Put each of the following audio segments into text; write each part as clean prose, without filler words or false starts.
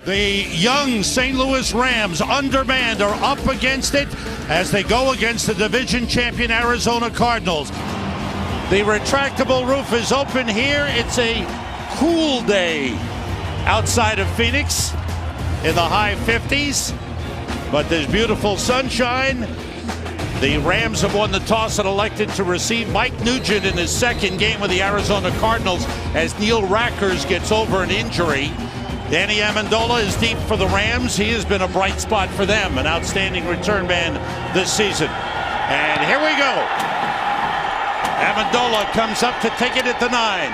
The young St. Louis Rams, undermanned, are up against it as they go against the division champion Arizona Cardinals. The retractable roof is open here. It's a cool day outside of Phoenix in the high 50s, but there's beautiful sunshine. The Rams have won the toss and elected to receive Mike Nugent in his second game with the Arizona Cardinals as Neil Rackers gets over an injury. Danny Amendola is deep for the Rams. He has been a bright spot for them, an outstanding return man this season. And here we go. Amendola comes up to take it at the 9.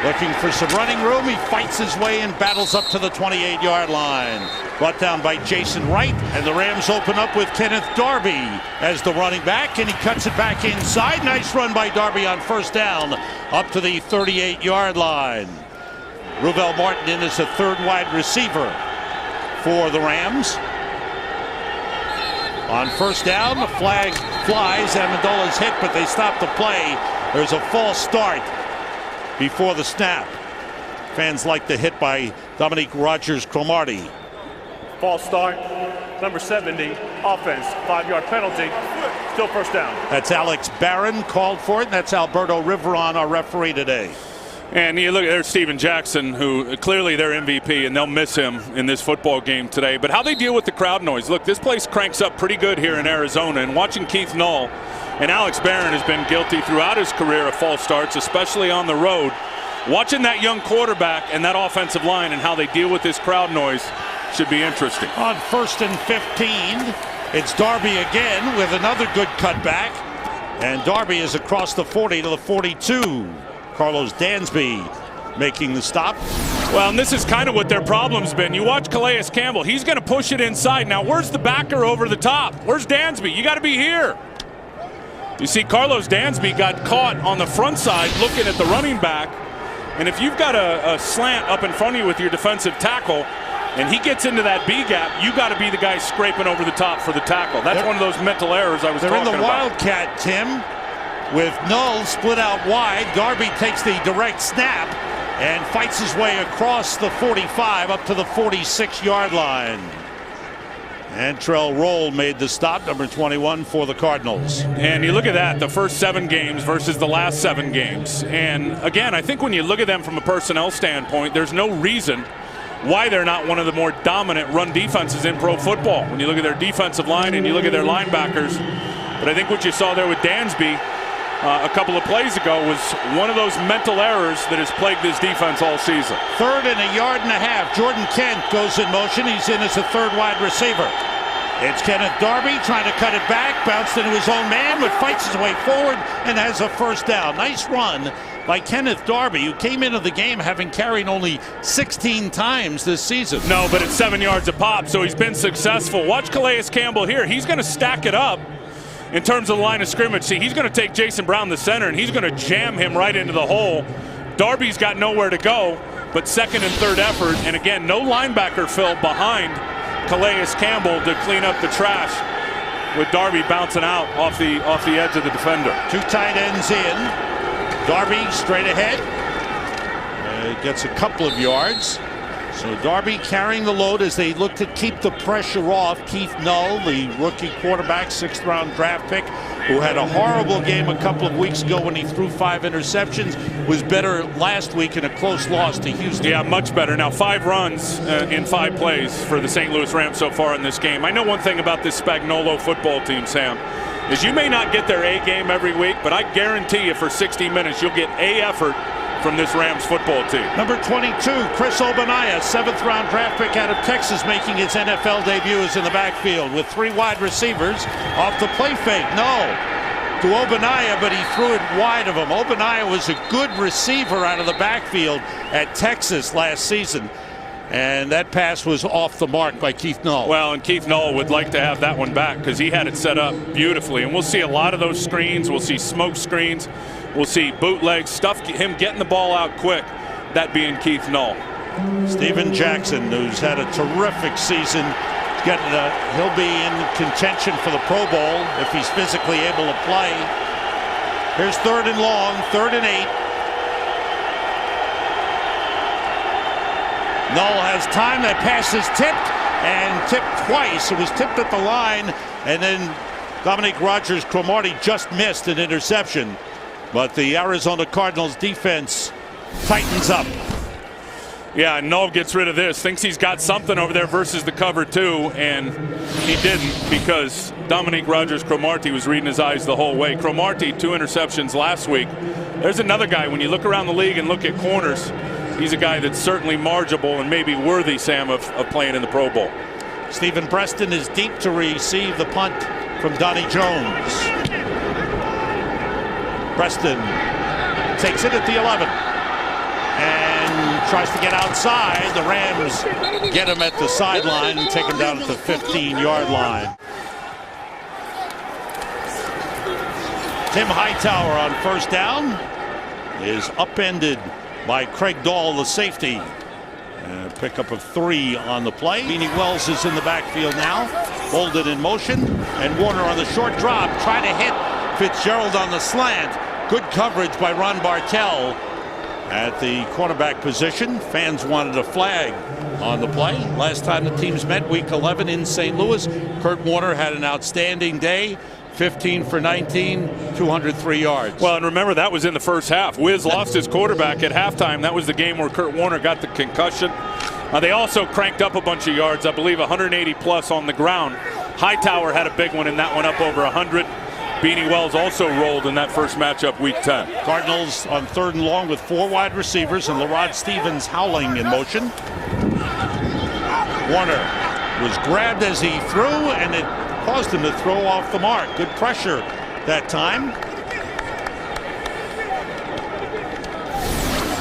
Looking for some running room. He fights his way and battles up to the 28-yard line. Brought down by Jason Wright, and the Rams open up with Kenneth Darby as the running back, and he cuts it back inside. Nice run by Darby on first down up to the 38-yard line. Ruvel Martin in as a third wide receiver for the Rams. On first down, the flag flies. Amendola's hit, but they stop the play. There's a false start before the snap. Fans like the hit by Dominique Rodgers-Cromartie. False start, number 70, offense, 5-yard penalty, still first down. That's Alex Barron called for it, and that's Alberto Riveron, our referee today. And you look at there's Steven Jackson, who clearly their MVP, and they'll miss him in this football game today. But how they deal with the crowd noise. Look, this place cranks up pretty good here in Arizona, and watching Keith Null, and Alex Barron has been guilty throughout his career of false starts, especially on the road. Watching that young quarterback and that offensive line and how they deal with this crowd noise should be interesting. On 1st and 15, it's Darby again with another good cutback. And Darby is across the 40 to the 42. Carlos Dansby making the stop. Well, and this is kind of what their problem's been. You watch Calais Campbell. He's going to push it inside. Now, where's the backer over the top? Where's Dansby? You got to be here. You see, Carlos Dansby got caught on the front side looking at the running back. And if you've got a slant up in front of you with your defensive tackle, and he gets into that B gap, you got to be the guy scraping over the top for the tackle. That's one of those mental errors I was talking about. They're in the Wildcat, Tim, with Null split out wide. Darby takes the direct snap and fights his way across the 45 up to the 46-yard line. And Trell Roll made the stop, number 21 for the Cardinals. And you look at that, the first 7 games versus the last 7 games. And again, I think when you look at them from a personnel standpoint, there's no reason why they're not one of the more dominant run defenses in pro football. When you look at their defensive line and you look at their linebackers. But I think what you saw there with Dansby a couple of plays ago was one of those mental errors that has plagued this defense all season. 3rd and a yard and a half. Jordan Kent goes in motion. He's in as a third wide receiver. It's Kenneth Darby trying to cut it back, bounced into his own man, but fights his way forward and has a first down. Nice run by Kenneth Darby, who came into the game having carried only 16 times this season. No, but it's 7 yards a pop, so he's been successful. Watch Calais Campbell here. He's going to stack it up in terms of the line of scrimmage. See, he's going to take Jason Brown, the center, and he's going to jam him right into the hole. Darby's got nowhere to go, but second and third effort, and again, no linebacker fill behind Calais Campbell to clean up the trash, with Darby bouncing out off the edge of the defender. 2 tight ends in. Darby straight ahead. Gets a couple of yards. So Darby carrying the load as they look to keep the pressure off. Keith Null, the rookie quarterback, 6th-round draft pick, who had a horrible game a couple of weeks ago when he threw 5 interceptions, was better last week in a close loss to Houston. Yeah, much better. Now 5 runs in 5 plays for the St. Louis Rams so far in this game. I know one thing about this Spagnuolo football team, Sam, is you may not get their A game every week, but I guarantee you for 60 minutes you'll get A effort from this Rams football team. Number 22, Chris Ogbonnaya, 7th-round draft pick out of Texas, making his NFL debut, is in the backfield with 3 wide receivers off the play fake. No to Ogbonnaya, but he threw it wide of him. Ogbonnaya was a good receiver out of the backfield at Texas last season, and that pass was off the mark by Keith Null. Well, and Keith Null would like to have that one back because he had it set up beautifully, and we'll see a lot of those screens. We'll see smoke screens. We'll see bootlegs, stuff, him getting the ball out quick, that being Keith Null. Steven Jackson, who's had a terrific season, he'll be in contention for the Pro Bowl if he's physically able to play. Here's 3rd and long, 3rd and 8. Null has time. That pass is tipped, and tipped twice. It was tipped at the line, and then Dominique Rodgers-Cromartie just missed an interception. But the Arizona Cardinals defense tightens up. Yeah, and Null gets rid of this. Thinks he's got something over there versus the cover two, and he didn't, because Dominique Rodgers-Cromartie was reading his eyes the whole way. Cromartie, 2 interceptions last week. There's another guy, when you look around the league and look at corners, he's a guy that's certainly marginable and maybe worthy, Sam, of playing in the Pro Bowl. Stephen Preston is deep to receive the punt from Donnie Jones. Preston takes it at the 11 and tries to get outside. The Rams get him at the sideline and take him down at the 15-yard line. Tim Hightower on first down is upended by Craig Dahl, the safety. Pickup of 3 on the play. Beanie Wells is in the backfield now. Bolden in motion, and Warner on the short drop, trying to hit Fitzgerald on the slant. Good coverage by Ron Bartell at the quarterback position. Fans wanted a flag on the play. Last time the teams met, week 11 in St. Louis, Kurt Warner had an outstanding day. 15 for 19, 203 yards. Well, and remember, that was in the first half. Wiz lost his quarterback at halftime. That was the game where Kurt Warner got the concussion. They also cranked up a bunch of yards, I believe 180 plus on the ground. Hightower had a big one, and that went up over 100. Beanie Wells also rolled in that first matchup, week 10. Cardinals on 3rd and long with 4 wide receivers, and LaRod Stevens howling in motion. Warner was grabbed as he threw, and it caused him to throw off the mark. Good pressure that time.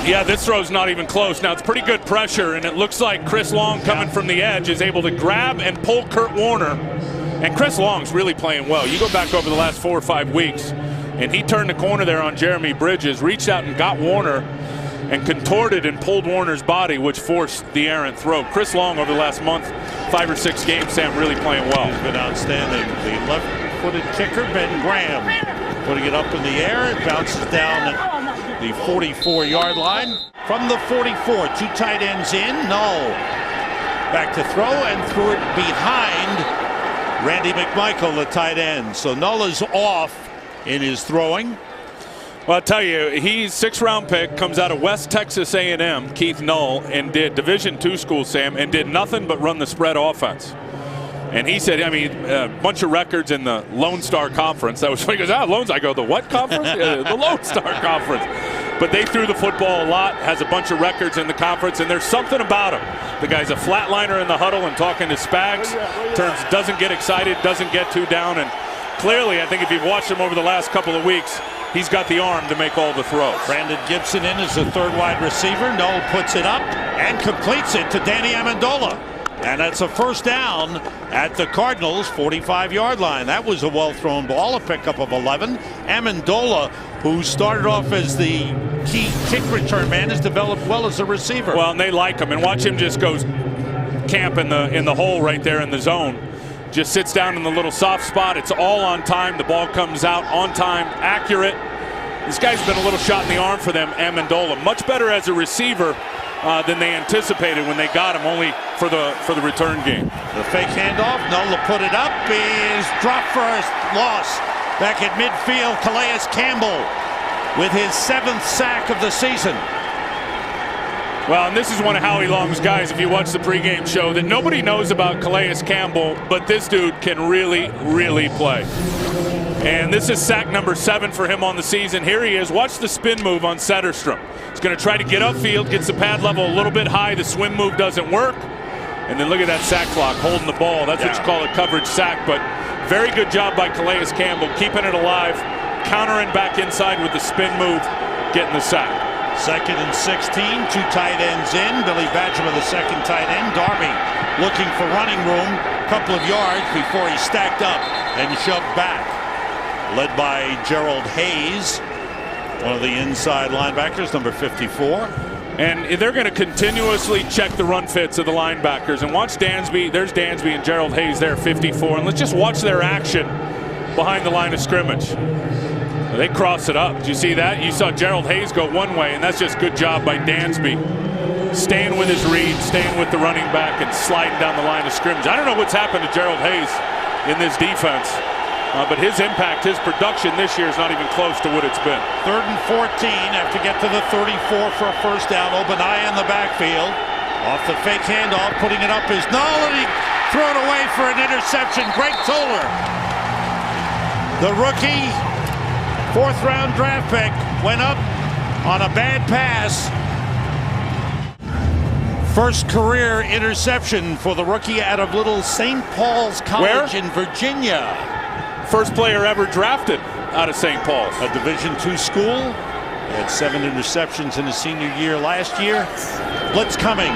Yeah, this throw's not even close. Now, it's pretty good pressure, and it looks like Chris Long, coming from the edge, is able to grab and pull Kurt Warner. And Chris Long's really playing well. You go back over the last 4 or 5 weeks, and he turned the corner there on Jeremy Bridges, reached out and got Warner, and contorted and pulled Warner's body, which forced the errant throw. Chris Long, over the last month, 5 or 6 games, Sam, really playing well. He's been outstanding. The left-footed kicker, Ben Graham, putting it up in the air. It bounces down at the 44-yard line. From the 44, 2 tight ends in. Null back to throw, and threw it behind Randy McMichael, the tight end. So Null is off in his throwing. Well, I'll tell you, he's 6th-round pick, comes out of West Texas A&M, Keith Null, and did Division II school, Sam, and did nothing but run the spread offense. And he said, I mean, a bunch of records in the Lone Star Conference. That was when he goes, Loans. I go, the what conference? The Lone Star Conference. But they threw the football a lot, has a bunch of records in the conference, and there's something about him. The guy's a flatliner in the huddle and talking to Spags. Doesn't get excited, doesn't get too down, and clearly, I think if you've watched him over the last couple of weeks, he's got the arm to make all the throws. Brandon Gibson in as the 3rd wide receiver. Null puts it up and completes it to Danny Amendola. And that's a first down at the Cardinals' 45-yard line. That was a well-thrown ball, a pickup of 11. Amendola, who started off as the key kick return man, has developed well as a receiver. Well, and they like him. And watch him just go camp in the hole right there in the zone. Just sits down in the little soft spot. It's all on time. The ball comes out on time, accurate. This guy's been a little shot in the arm for them, Amendola. Much better as a receiver than they anticipated when they got him, only for the return game. The fake handoff, Nola put it up, is dropped for a loss. Back at midfield, Calais Campbell with his 7th sack of the season. Well, and this is one of Howie Long's guys, if you watch the pregame show, that nobody knows about Calais Campbell, but this dude can really, really play. And this is sack number 7 for him on the season. Here he is. Watch the spin move on Setterstrom. He's going to try to get upfield, gets the pad level a little bit high. The swim move doesn't work. And then look at that sack clock, holding the ball. That's what you call a coverage sack. But very good job by Calais Campbell, keeping it alive, countering back inside with the spin move, getting the sack. 2nd and 16, 2 tight ends in. Billy Badgema, the 2nd tight end. Darby looking for running room, couple of yards before he stacked up and shoved back. Led by Gerald Hayes, one of the inside linebackers, number 54. And they're going to continuously check the run fits of the linebackers. And watch Dansby. There's Dansby and Gerald Hayes there, 54. And let's just watch their action behind the line of scrimmage. They cross it up. Did you see that? You saw Gerald Hayes go one way, and that's just good job by Dansby. staying with his read, staying with the running back, and sliding down the line of scrimmage. I don't know what's happened to Gerald Hayes in this defense, but his impact, his production this year is not even close to what it's been. 3rd and 14, have to get to the 34 for a first down. Obadiah in the backfield. Off the fake handoff, putting it up is Null, and he threw it away for an interception. Greg Toller, the rookie, 4th-round draft pick, went up on a bad pass. First career interception for the rookie out of little St. Paul's College in Virginia. First player ever drafted out of St. Paul's. A Division II school. He had 7 interceptions in his senior year last year. Blitz coming.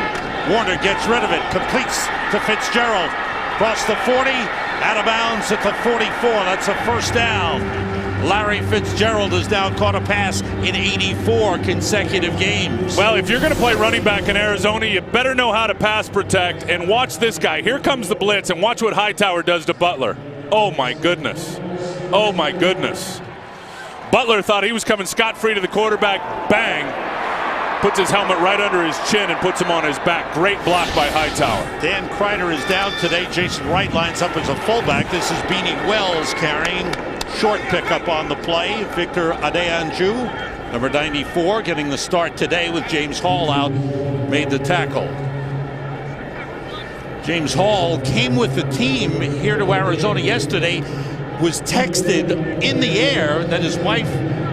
Warner gets rid of it. Completes to Fitzgerald. Across the 40. Out of bounds at the 44. That's a first down. Larry Fitzgerald has now caught a pass in 84 consecutive games. Well, if you're going to play running back in Arizona, you better know how to pass protect. And watch this guy. Here comes the blitz, and watch what Hightower does to Butler. Oh, my goodness. Oh, my goodness. Butler thought he was coming scot-free to the quarterback. Bang. Puts his helmet right under his chin and puts him on his back. Great block by Hightower. Dan Kreider is down today. Jason Wright lines up as a fullback. This is Beanie Wells carrying. Short pickup on the play. Victor Adeyanju, number 94, getting the start today with James Hall out, made the tackle. James Hall came with the team here to Arizona yesterday, was texted in the air that his wife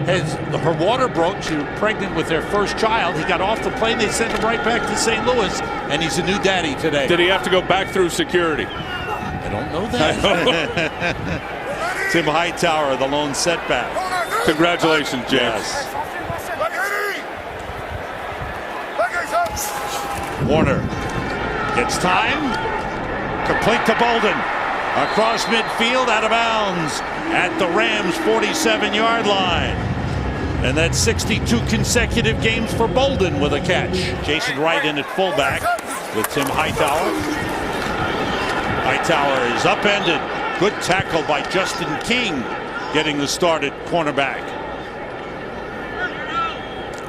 her water broke. She was pregnant with their first child. He got off the plane. They sent him right back to St. Louis, and he's a new daddy today. Did he have to go back through security? I don't know that. Tim Hightower, the lone setback. Congratulations, James. Yes. Warner gets time. Complete to Bolden. Across midfield, out of bounds at the Rams' 47-yard line. And that's 62 consecutive games for Bolden with a catch. Jason Wright in at fullback with Tim Hightower. Hightower is upended. Good tackle by Justin King, getting the start at cornerback.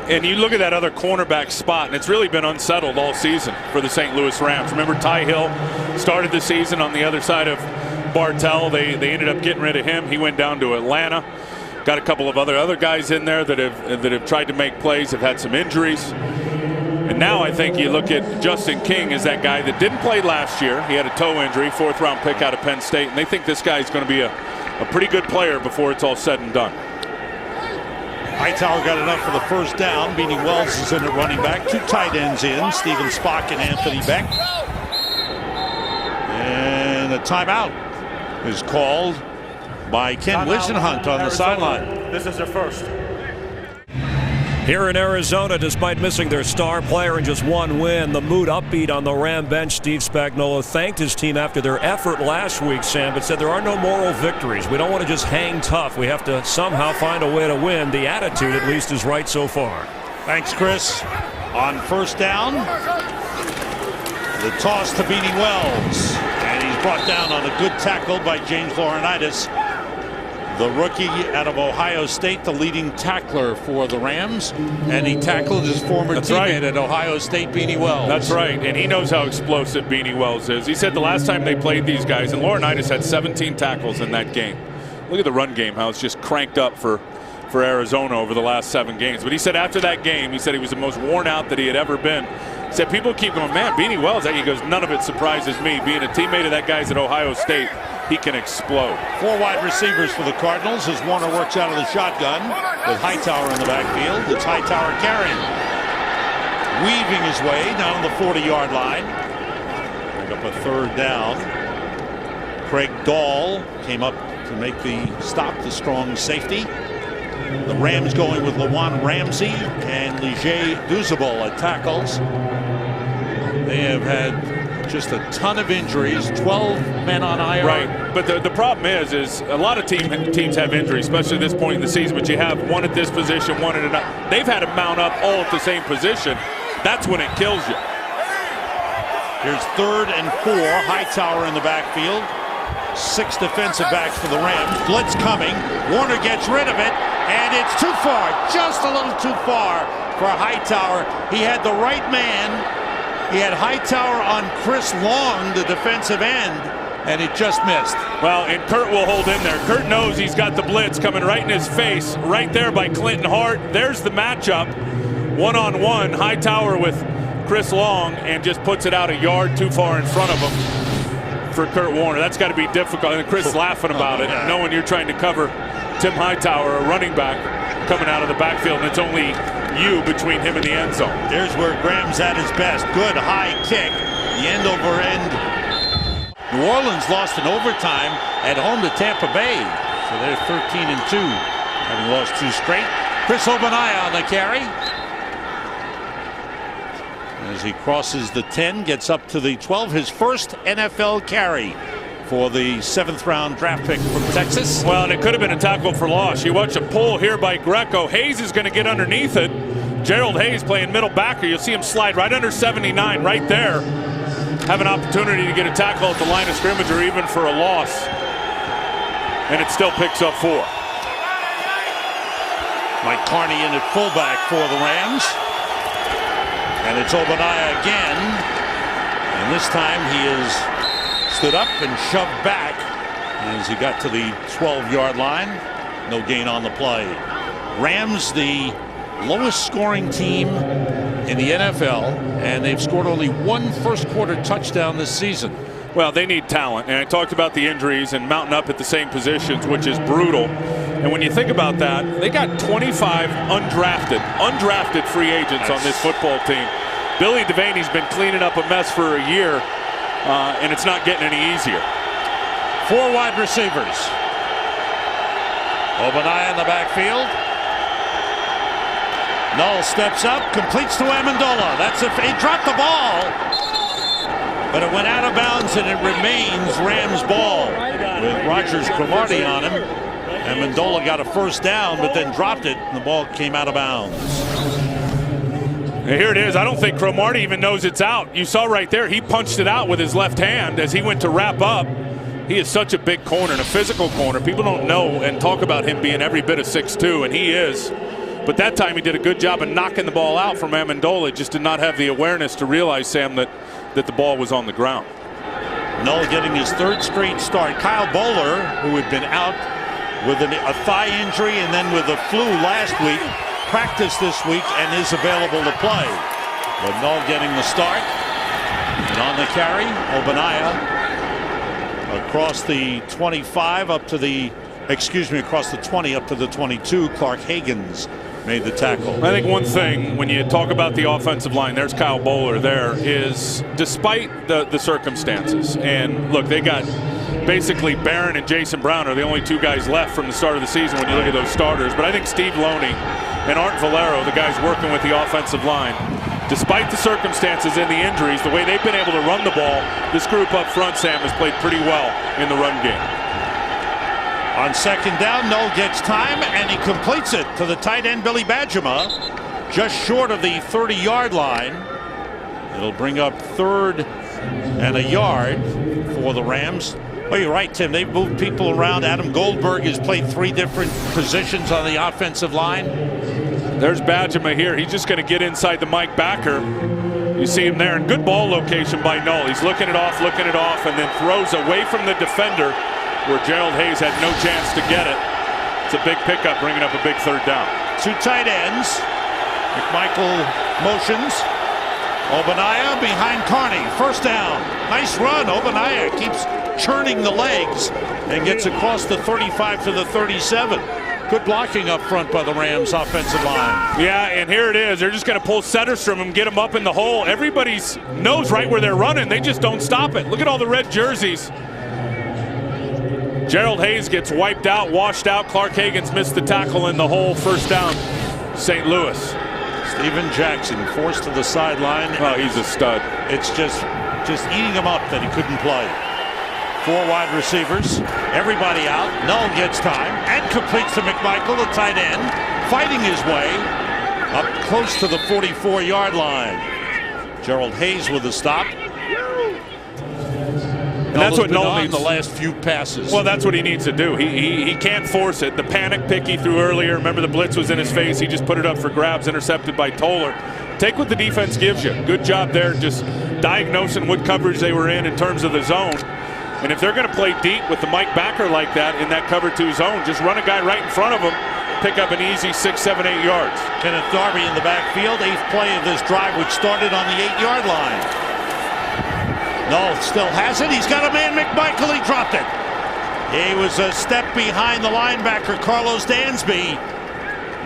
And you look at that other cornerback spot, and it's really been unsettled all season for the St. Louis Rams. Remember, Ty Hill started the season on the other side of Bartell. They ended up getting rid of him. He went down to Atlanta. Got a couple of other guys in there that have tried to make plays, have had some injuries. And now I think you look at Justin King as that guy that didn't play last year. He had a toe injury, 4th-round pick out of Penn State, and they think this guy's going to be a pretty good player before it's all said and done. Hightower got enough for the first down. Beanie Wells is in at running back. 2 tight ends in, Steven Spock and Anthony Beck. And a timeout is called by Ken Wisenhunt on the sideline. This is their first. Here in Arizona, despite missing their star player in just 1 win, the mood upbeat on the Ram bench. Steve Spagnuolo thanked his team after their effort last week, Sam, but said there are no moral victories. We don't want to just hang tough. We have to somehow find a way to win. The attitude, at least, is right so far. Thanks, Chris. On first down, the toss to Beanie Wells. And he's brought down on a good tackle by James Laurinaitis, the rookie out of Ohio State, the leading tackler for the Rams, and he tackled his former teammate at Ohio State, Beanie Wells. That's right, and he knows how explosive Beanie Wells is. He said the last time they played these guys, and Laurinaitis had 17 tackles in that game. Look at the run game, how it's just cranked up for Arizona over the last 7 games. But he said after that game, he said he was the most worn out that he had ever been. He said people keep going, man, Beanie Wells. He goes, none of it surprises me. Being a teammate of that guy's at Ohio State, he can explode. 4 wide receivers for the Cardinals as Warner works out of the shotgun with Hightower in the backfield. It's Hightower carrying, weaving his way down the 40-yard line. Pick up a 3rd down. Craig Dahl came up to make the stop, the strong safety. The Rams going with Lawan Ramsey and Lige Duzabal at tackles. They have had just a ton of injuries, 12 men on IR. Right, but the problem is a lot of teams have injuries, especially at this point in the season, but you have one at this position, one at another. They've had to mount up all at the same position. That's when it kills you. Here's 3rd and 4, Hightower in the backfield. 6 defensive backs for the Rams. Blitz coming. Warner gets rid of it, and it's too far. Just a little too far for Hightower. He had the right man. He had Hightower on Chris Long, the defensive end, and it just missed. Well, and Kurt will hold in there. Kurt knows he's got the blitz coming right in his face, right there by Clinton Hart. There's the matchup. One-on-one, Hightower with Chris Long, and just puts it out a yard too far in front of him for Kurt Warner. That's got to be difficult. And Chris laughing about it, knowing you're trying to cover Tim Hightower, a running back, coming out of the backfield, and it's only you between him and the end zone. There's where Graham's at his best. Good high kick. The end over end. New Orleans lost in overtime at home to Tampa Bay. So they're 13-2, having lost 2 straight. Chris Obanaya on the carry. As he crosses the 10, gets up to the 12, his first NFL carry for the 7th round draft pick from Texas. Well, and it could have been a tackle for loss. You watch a pull here by Greco. Hayes is going to get underneath it. Gerald Hayes playing middle backer. You'll see him slide right under 79 right there. Have an opportunity to get a tackle at the line of scrimmage or even for a loss. And it still picks up 4. Mike Carney in at fullback for the Rams. And it's Obanaya again. And this time he is stood up and shoved back as he got to the 12-yard line. No gain on the play. Rams, the lowest scoring team in the NFL, and they've scored only 1 first-quarter touchdown this season. Well, they need talent, and I talked about the injuries and mounting up at the same positions, which is brutal. And when you think about that, they got 25 undrafted free agents on this football team. Billy Devaney's been cleaning up a mess for a year, and it's not getting any easier. 4 wide receivers. Obanaya in the backfield. Null steps up, completes to Amendola. That's if he dropped the ball, but it went out of bounds, and it remains Rams ball with Rogers Cromartie on him. Amendola got a first down, but then dropped it, and the ball came out of bounds. And here it is. I don't think Cromartie even knows it's out. You saw right there, he punched it out with his left hand as he went to wrap up. He is such a big corner and a physical corner. People don't know and talk about him being every bit of 6'2", and he is. But that time he did a good job of knocking the ball out from Amendola. Just did not have the awareness to realize, Sam, that the ball was on the ground. Null getting his 3rd straight start. Kyle Bowler, who had been out with a thigh injury and then with the flu last week, practiced this week and is available to play. But Null getting the start. And on the carry, Obanaya across the 25 up to the, across the 20 up to the 22. Clark Hagens made the tackle. I think one thing when you talk about the offensive line, there's Kyle Bowler there, is despite the circumstances, and look, they got basically Barron and Jason Brown are the only 2 guys left from the start of the season when you look at those starters, but I think Steve Loney and Art Valero, the guys working with the offensive line, despite the circumstances and the injuries, the way they've been able to run the ball, this group up front, Sam, has played pretty well in the run game. On 2nd down, Null gets time, and he completes it to the tight end, Billy Badgema, just short of the 30-yard line. It'll bring up 3rd and a yard for the Rams. Well, you're right, Tim. They've moved people around. Adam Goldberg has played 3 different positions on the offensive line. There's Badgema here. He's just going to get inside the Mike backer. You see him there, and good ball location by Null. He's looking it off, and then throws away from the defender where Gerald Hayes had no chance to get it. It's a big pickup, bringing up a big 3rd down. 2 tight ends. McMichael motions. Obanaya behind Carney. First down. Nice run. Obanaya keeps churning the legs and gets across the 35 to the 37. Good blocking up front by the Rams offensive line. Yeah, and here it is. They're just going to pull Setterstrom and get him up in the hole. Everybody knows right where they're running. They just don't stop it. Look at all the red jerseys. Gerald Hayes gets wiped out, washed out. Clark Hagens missed the tackle in the hole. First down, St. Louis. Steven Jackson forced to the sideline. Oh, he's a stud. It's just eating him up that he couldn't play. 4 wide receivers, everybody out. Null gets time and completes to McMichael, the tight end, fighting his way up close to the 44-yard line. Gerald Hayes with a stop. that's what has been Noel on needs. the last few passes. Well, that's what he needs to do. He can't force it. The panic pick he threw earlier, remember the blitz was in his face. He just put it up for grabs, intercepted by Toller. Take what the defense gives you. Good job there, just diagnosing what coverage they were in terms of the zone. And if they're going to play deep with the Mike backer like that in that cover 2 zone, just run a guy right in front of him, pick up an easy 6, 7, 8 yards. Kenneth Darby in the backfield, 8th play of this drive, which started on the 8-yard line. No, still has it. He's got a man, McMichael. He dropped it. He was a step behind the linebacker, Carlos Dansby,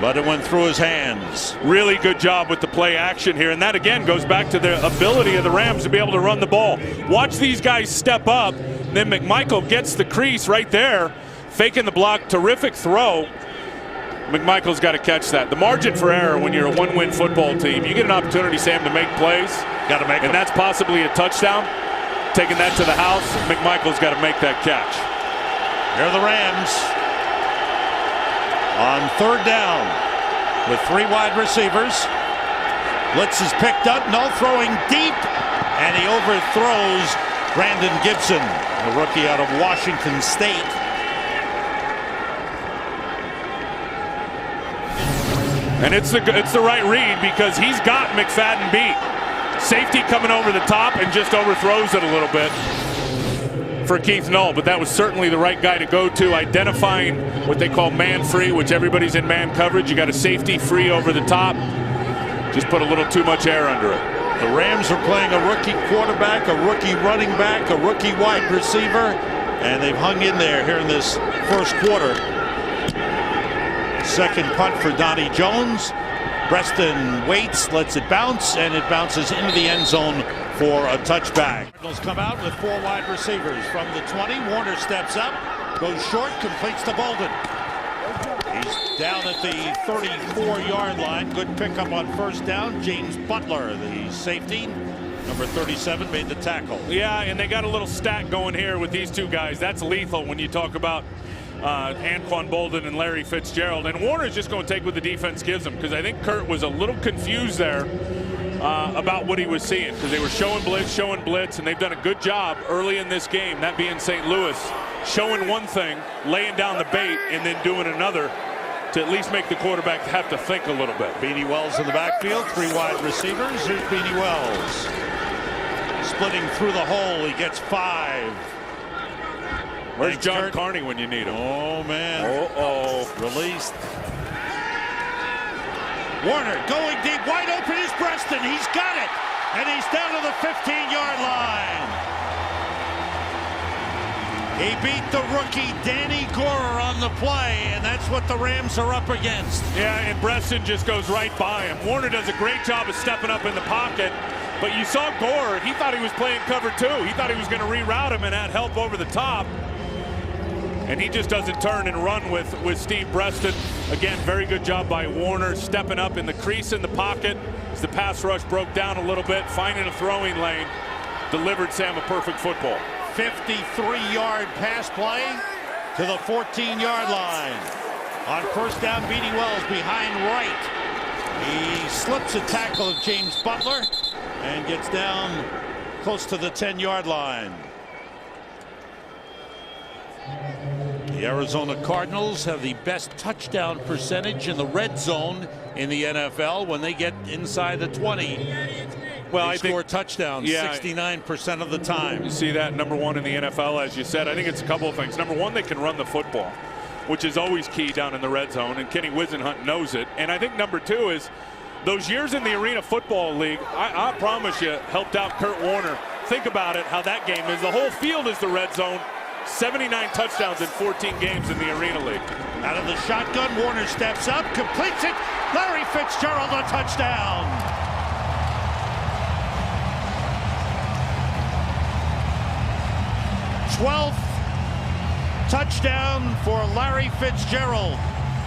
but it went through his hands. Really good job with the play action here, and that again goes back to the ability of the Rams to be able to run the ball. Watch these guys step up, then McMichael gets the crease right there, faking the block, terrific throw. McMichael's got to catch that. The margin for error when you're a one-win football team, you get an opportunity, Sam, to make plays. Got to make them. And that's possibly a touchdown. Taking that to the house, McMichael's got to make that catch. Here are the Rams on 3rd down with 3 wide receivers. Blitz is picked up, no throwing deep, and he overthrows Brandon Gibson, a rookie out of Washington State. And it's the right read because he's got McFadden beat. Safety coming over the top and just overthrows it a little bit for Keith Null, but that was certainly the right guy to go to, identifying what they call man free, which everybody's in man coverage. You got a safety free over the top. Just put a little too much air under it. The Rams are playing a rookie quarterback, a rookie running back, a rookie wide receiver, and they've hung in there here in this first quarter. Second punt for Donnie Jones. Preston waits, lets it bounce, and it bounces into the end zone for a touchback. Cardinals come out with 4 wide receivers. From the 20, Warner steps up, goes short, completes to Bolden. He's down at the 34-yard line. Good pickup on 1st down. James Butler, the safety, number 37, made the tackle. Yeah, and they got a little stack going here with these 2 guys. That's lethal when you talk about Anquan Bolden and Larry Fitzgerald. And Warner's just going to take what the defense gives him, because I think Kurt was a little confused there about what he was seeing, because they were showing blitz, and they've done a good job early in this game, that being St. Louis, showing one thing, laying down the bait, and then doing another to at least make the quarterback have to think a little bit. Beanie Wells in the backfield, 3 wide receivers. Here's Beanie Wells. Splitting through the hole, he gets 5. Where's Thanks, John Kurt. Carney when you need him? Oh, man. Uh-oh. Released. Warner going deep, wide open is Preston. He's got it, and he's down to the 15-yard line. He beat the rookie Danny Gorer on the play, and that's what the Rams are up against. Yeah, and Preston just goes right by him. Warner does a great job of stepping up in the pocket, but you saw Gorer, he thought he was playing cover 2. He thought he was going to reroute him and had help over the top. And he just doesn't turn and run with Steve Preston. Again, very good job by Warner, stepping up in the crease in the pocket as the pass rush broke down a little bit, finding a throwing lane, delivered Sam a perfect football. 53-yard pass play to the 14-yard line. On 1st down, Beanie Wells behind right. He slips a tackle of James Butler and gets down close to the 10-yard line. The Arizona Cardinals have the best touchdown percentage in the red zone in the NFL when they get inside the 20. Well, they score touchdowns 69% of the time. You see that, number 1 in the NFL, as you said. I think it's a couple of things. Number 1, they can run the football, which is always key down in the red zone, and Kenny Wisenhunt knows it. And I think number 2 is those years in the Arena Football League, I promise you, helped out Kurt Warner. Think about it, how that game is. The whole field is the red zone. 79 touchdowns in 14 games in the Arena League. Out of the shotgun, Warner steps up, completes it. Larry Fitzgerald, a touchdown. #12th touchdown for Larry Fitzgerald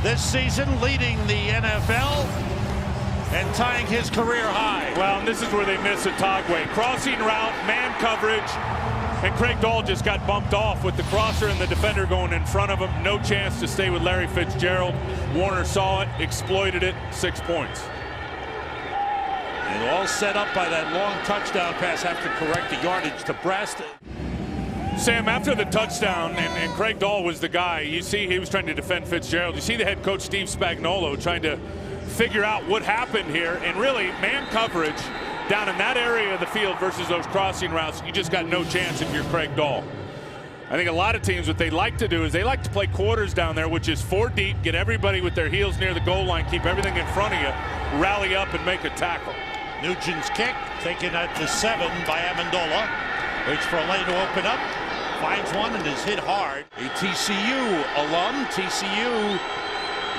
this season, leading the NFL and tying his career high. Well, and this is where they miss Otagwe. Crossing route, man coverage, and Craig Dahl just got bumped off with the crosser and the defender going in front of him. No chance to stay with Larry Fitzgerald. Warner saw it, exploited it, 6 points. And all set up by that long touchdown pass after correct the yardage to Breast. Sam, after the touchdown, and Craig Dahl was the guy, you see he was trying to defend Fitzgerald. You see the head coach, Steve Spagnuolo, trying to figure out what happened here. And really, man coverage down in that area of the field versus those crossing routes, you just got no chance if you're Craig Dahl. I think a lot of teams, what they like to do is they like to play quarters down there, which is 4 deep, get everybody with their heels near the goal line, keep everything in front of you, rally up and make a tackle. Nugent's kick, taken at the 7 by Amendola. Waits for a lane to open up. Finds one and is hit hard. A TCU alum. TCU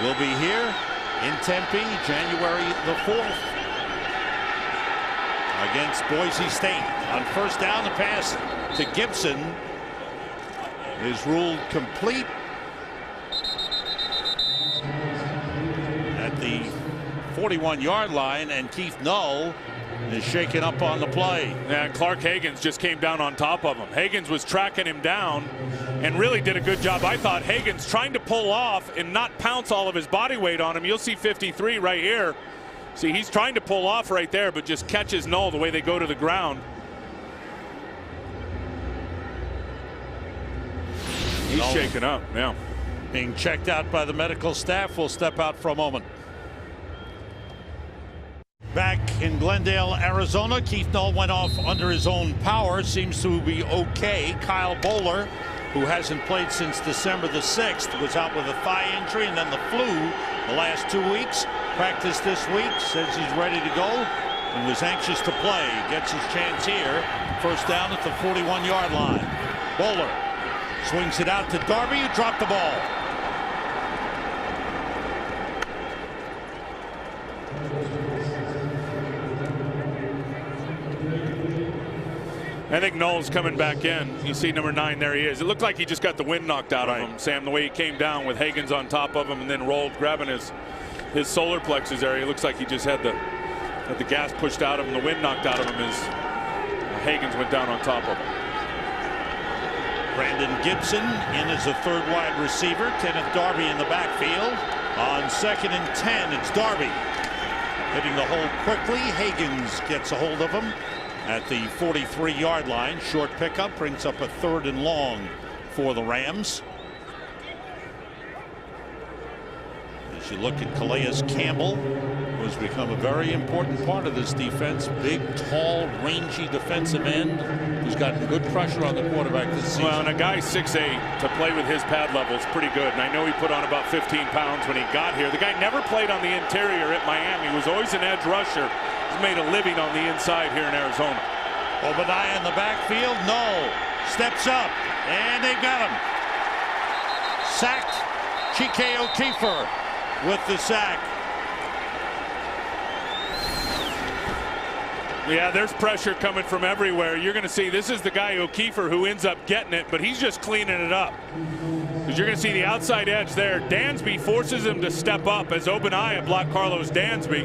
will be here in Tempe, January the 4th. Against Boise State. On first down, the pass to Gibson is ruled complete at the 41-yard line, and Keith Null is shaken up on the play. And Clark Higgins just came down on top of him. Higgins was tracking him down and really did a good job. I thought Higgins trying to pull off and not pounce all of his body weight on him. You'll see 53 right here. See, he's trying to pull off right there, but just catches Null the way they go to the ground. He's shaken up, yeah. Being checked out by the medical staff. Will step out for a moment. Back in Glendale, Arizona, Keith Null went off under his own power. Seems to be okay. Kyle Bowler, who hasn't played since December the 6th, was out with a thigh injury and then the flu the last 2 weeks. Practiced this week, says he's ready to go and was anxious to play. Gets his chance here. First down at the 41-yard line. Bowler swings it out to Darby, who dropped the ball. I think Null's coming back in. You see number 9, there he is. It looked like he just got the wind knocked out of him, Sam, the way he came down with Higgins on top of him and then rolled, grabbing his solar plexus area. It looks like he just had the gas pushed out of him, the wind knocked out of him as Higgins went down on top of him. Brandon Gibson in as a third wide receiver. Kenneth Darby in the backfield. On 2nd and 10, it's Darby hitting the hole quickly. Higgins gets a hold of him at the 43-yard line. Short pickup brings up a 3rd and long for the Rams. As you look at Calais Campbell, who has become a very important part of this defense. Big, tall, rangy defensive end who's gotten good pressure on the quarterback this season. Well, and a guy 6'8" to play with his pad level is pretty good. And I know he put on about 15 pounds when he got here. The guy never played on the interior at Miami. He was always an edge rusher. He's made a living on the inside here in Arizona. Obadiah in the backfield. No. Steps up. And they've got him. Sacked. Chike O'Keefer with the sack. Yeah, there's pressure coming from everywhere. You're going to see this is the guy O'Keefer who ends up getting it, but he's just cleaning it up. Because you're going to see the outside edge there. Dansby forces him to step up as Obadiah blocked Carlos Dansby.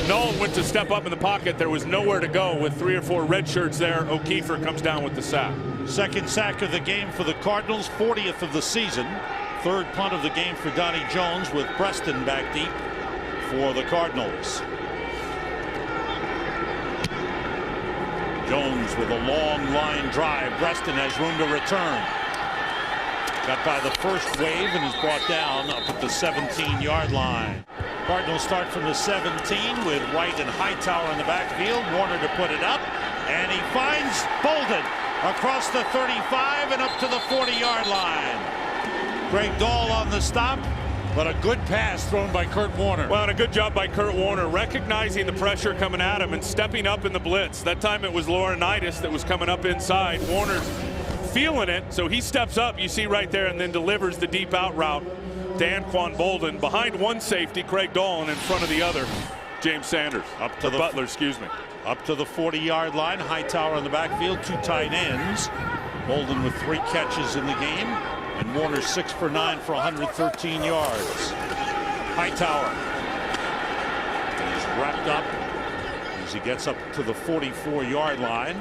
Null went to step up in the pocket. There was nowhere to go with 3 or 4 red shirts there. O'Keefer comes down with the sack. Second sack of the game for the Cardinals, 40th of the season. Third punt of the game for Donnie Jones with Preston back deep for the Cardinals. Jones with a long line drive. Preston has room to return. Got by the first wave and is brought down up at the 17-yard line. Cardinals start from the 17 with Wright and Hightower in the backfield. Warner to put it up, and he finds Bolden across the 35 and up to the 40-yard line. Craig Dahl on the stop, but a good pass thrown by Kurt Warner. Well, and a good job by Kurt Warner, recognizing the pressure coming at him and stepping up in the blitz. That time it was Laurinaitis that was coming up inside. Warner's feeling it, so he steps up, you see right there, and then delivers the deep out route to Anquan Bolden. Behind one safety, Craig Dahl, and in front of the other, James Sanders. Up to the Butler, excuse me. Up to the 40-yard line. Hightower in the backfield, 2 tight ends. Bolden with 3 catches in the game. And Warner 6 for 9 for 113 yards. Hightower is wrapped up as he gets up to the 44-yard line.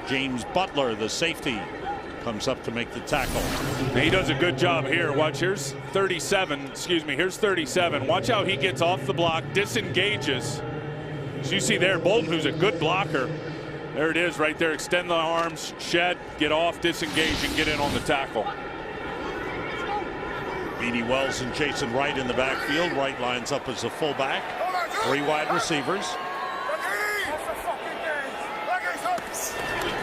James Butler, the safety, comes up to make the tackle. He does a good job here. Watch, here's 37. Excuse me, here's 37. Watch how he gets off the block, disengages. As you see there, Bolden, who's a good blocker, There it is right there. Extend the arms, shed, get off, disengage, and get in on the tackle. Beanie Wells and Jason Wright in the backfield. Wright lines up as a fullback. 3 wide receivers.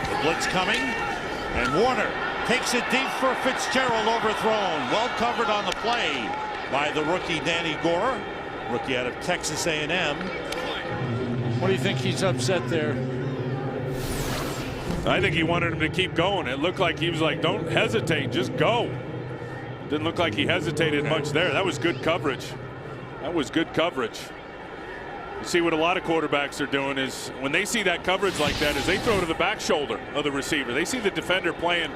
The blitz coming. And Warner takes it deep for Fitzgerald, overthrown. Well covered on the play by the rookie Danny Gore. Rookie out of Texas A&M. What do you think he's upset there? I think he wanted him to keep going. It looked like he was like, don't hesitate, just go. Didn't look like he hesitated much there. That was good coverage. That was good coverage. You see what a lot of quarterbacks are doing is when they see that coverage like that is they throw to the back shoulder of the receiver. They see the defender playing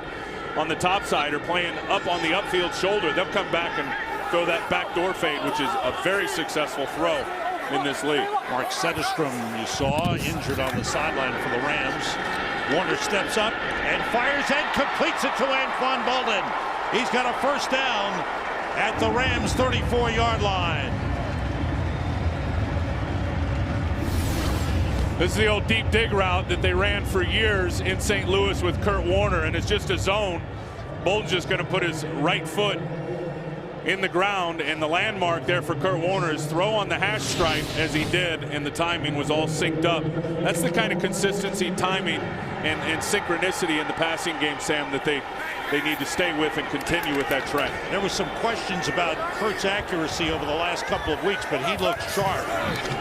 on the top side or playing up on the upfield shoulder. They'll come back and throw that backdoor fade, which is a very successful throw in this league. Mark Sedestrom, you saw, injured on the sideline for the Rams. Warner steps up and fires and completes it to Anquan Bolden. He's got a first down at the Rams' 34-yard line. This is the old deep dig route that they ran for years in St. Louis with Kurt Warner, and it's just a zone. Bolden's just going to put his right foot in the ground, and the landmark there for Kurt Warner is throw on the hash stripe as he did, and the timing was all synced up. That's the kind of consistency, timing, and synchronicity in the passing game, Sam, that they need to stay with and continue with that trend. There was some questions about Kurt's accuracy over the last couple of weeks, but he looked sharp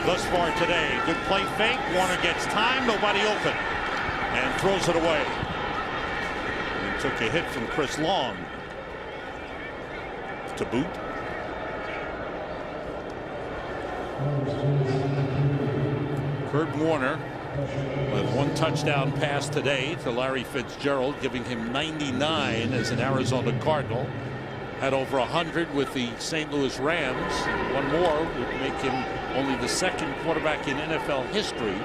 thus far today. Good play fake. Warner gets time, nobody open, and throws it away. And took a hit from Chris Long to boot. Kurt Warner with 1 touchdown pass today to Larry Fitzgerald, giving him 99 as an Arizona Cardinal. Had over 100 with the St. Louis Rams. 1 more would make him only the 2nd quarterback in NFL history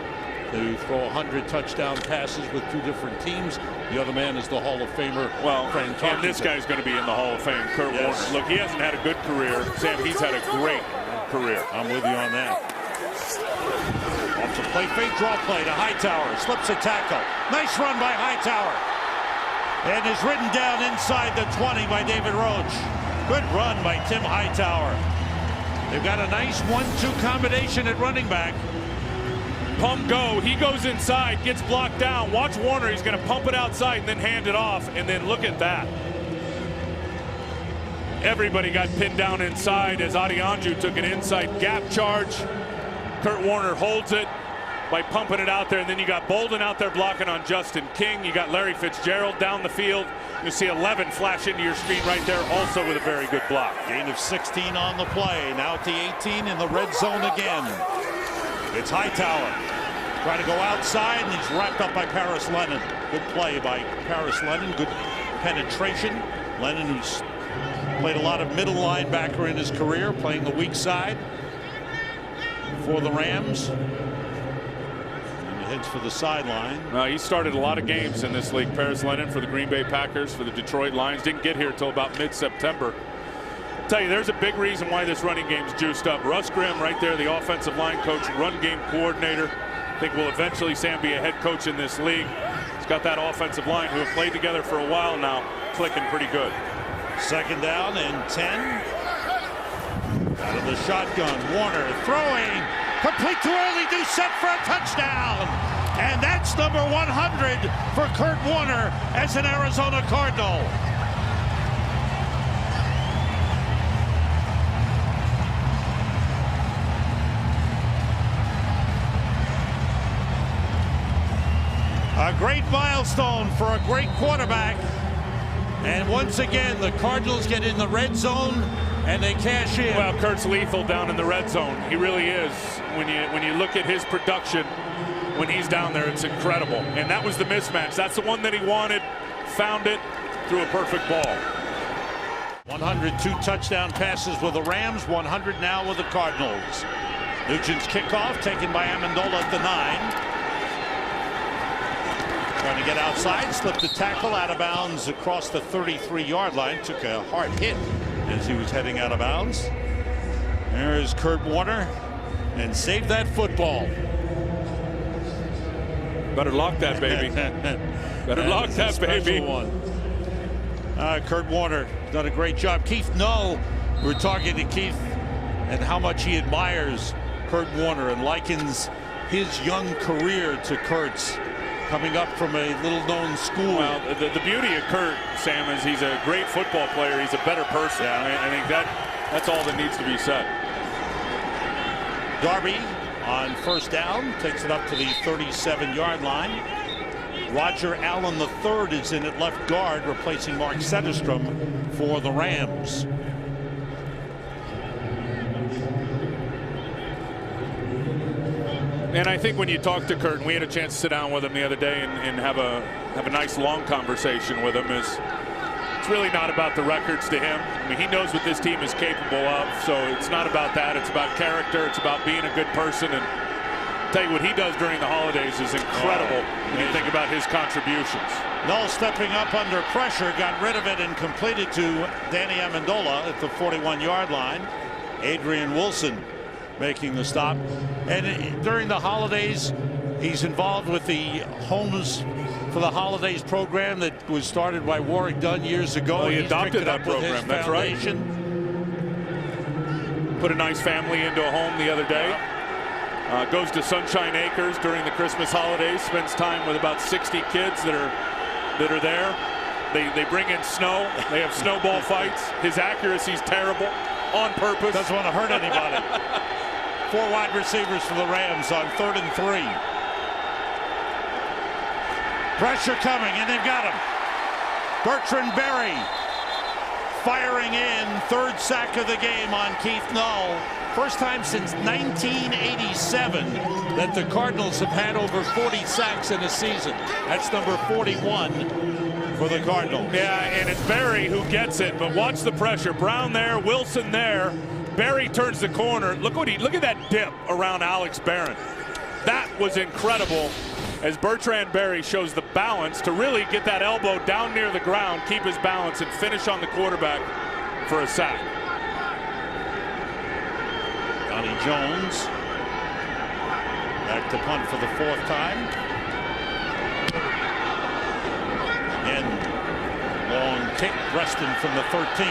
to throw 100 touchdown passes with 2 different teams. The other man is the Hall of Famer. Well, and this guy's going to be in the Hall of Fame, Kurt Warner. Look, he hasn't had a good career. Sam, he's had a great career. I'm with you on that. Off the play fake, draw play to Hightower. Slips a tackle. Nice run by Hightower. And is ridden down inside the 20 by David Roach. Good run by Tim Hightower. They've got a nice 1-2 combination at running back. Pump go. He goes inside, gets blocked down. Watch Warner. He's going to pump it outside and then hand it off. And then look at that. Everybody got pinned down inside as Adianju took an inside gap charge. Kurt Warner holds it by pumping it out there, and then you got Bolden out there blocking on Justin King. You got Larry Fitzgerald down the field. You see 11 flash into your screen right there, also with a very good block. Gain of 16 on the play. Now at the 18 in the red zone again. It's Hightower trying to go outside, and he's wrapped up by Paris Lennon. Good play by Paris Lennon. Good penetration. Lennon, who's played a lot of middle linebacker in his career, playing the weak side for the Rams. And he heads for the sideline. He started a lot of games in this league. Paris Lennon for the Green Bay Packers, for the Detroit Lions. Didn't get here until about mid-September. I'll tell you, there's a big reason why this running game's juiced up. Russ Grimm right there, the offensive line coach, run game coordinator. I think will eventually, Sam, be a head coach in this league. He's got that offensive line who have played together for a while now, clicking pretty good. 2nd down and 10. Out of the shotgun, Warner throwing, complete too early, do set for a touchdown. And that's number 100 for Kurt Warner as an Arizona Cardinal. A great milestone for a great quarterback. And once again, the Cardinals get in the red zone and they cash in. Well, Kurt's lethal down in the red zone. He really is. When you look at his production when he's down there, it's incredible. And that was the mismatch. That's the one that he wanted, found it, threw a perfect ball. 102 touchdown passes with the Rams, 100 now with the Cardinals. Nugent's kickoff taken by Amendola at the 9. Trying to get outside, slipped a tackle out of bounds across the 33-yard line. Took a hard hit as he was heading out of bounds. There's Kurt Warner, and saved that football. Better lock that baby. Better lock that baby. One. Kurt Warner done a great job. Keith Null, we were talking to Keith and how much he admires Kurt Warner and likens his young career to Kurt's, coming up from a little-known school. Well, the beauty of Kurt, Sam, is he's a great football player. He's a better person. Yeah. I think that's all that needs to be said. Darby on first down takes it up to the 37-yard line. Roger Allen III is in at left guard, replacing Mark Setterstrom for the Rams. And I think when you talk to Kurt, and we had a chance to sit down with him the other day and have a nice long conversation with him, it's really not about the records to him. I mean, he knows what this team is capable of, so it's not about that. It's about character. It's about being a good person. And I'll tell you, what he does during the holidays is incredible when you think about his contributions. Null stepping up under pressure, got rid of it and completed to Danny Amendola at the 41-yard line. Adrian Wilson making the stop. And during the holidays, he's involved with the Homes for the Holidays program that was started by Warwick Dunn years ago. Oh, he adopted that program. That's right. Put a nice family into a home the other day. Goes to Sunshine Acres during the Christmas holidays. Spends time with about 60 kids that are there. They bring in snow. They have snowball fights. His accuracy's terrible on purpose. Doesn't want to hurt anybody. 4 wide receivers for the Rams on 3rd and 3. Pressure coming, and they've got him. Bertrand Berry firing in, 3rd sack of the game on Keith Null. First time since 1987 that the Cardinals have had over 40 sacks in a season. That's number 41 for the Cardinals. Yeah, and it's Berry who gets it, but watch the pressure. Brown there, Wilson there. Berry turns the corner. Look at that dip around Alex Barron. That was incredible, as Bertrand Berry shows the balance to really get that elbow down near the ground, keep his balance, and finish on the quarterback for a sack. Johnny Jones back to punt for the 4th time. Again, long kick, Preston from the 13.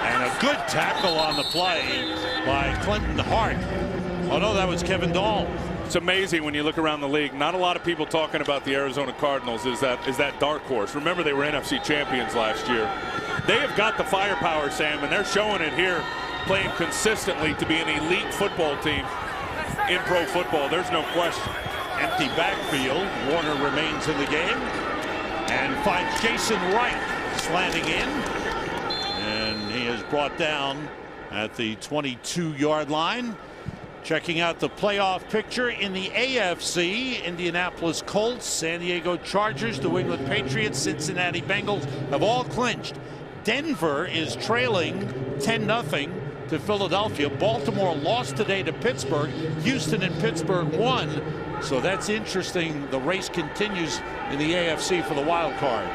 And a good tackle on the play by Clinton Hart. Oh no, that was Kevin Dahl. It's amazing when you look around the league. Not a lot of people talking about the Arizona Cardinals is that dark horse. Remember, they were NFC champions last year. They have got the firepower, Sam, and they're showing it here, playing consistently to be an elite football team in pro football. There's no question. Empty backfield. Warner remains in the game and finds Jason Wright slanting in. And he is brought down at the 22-yard line. Checking out the playoff picture in the AFC, Indianapolis Colts, San Diego Chargers, New England Patriots, Cincinnati Bengals have all clinched. Denver is trailing 10-0 to Philadelphia. Baltimore lost today to Pittsburgh. Houston and Pittsburgh won. So that's interesting. The race continues in the AFC for the wild card.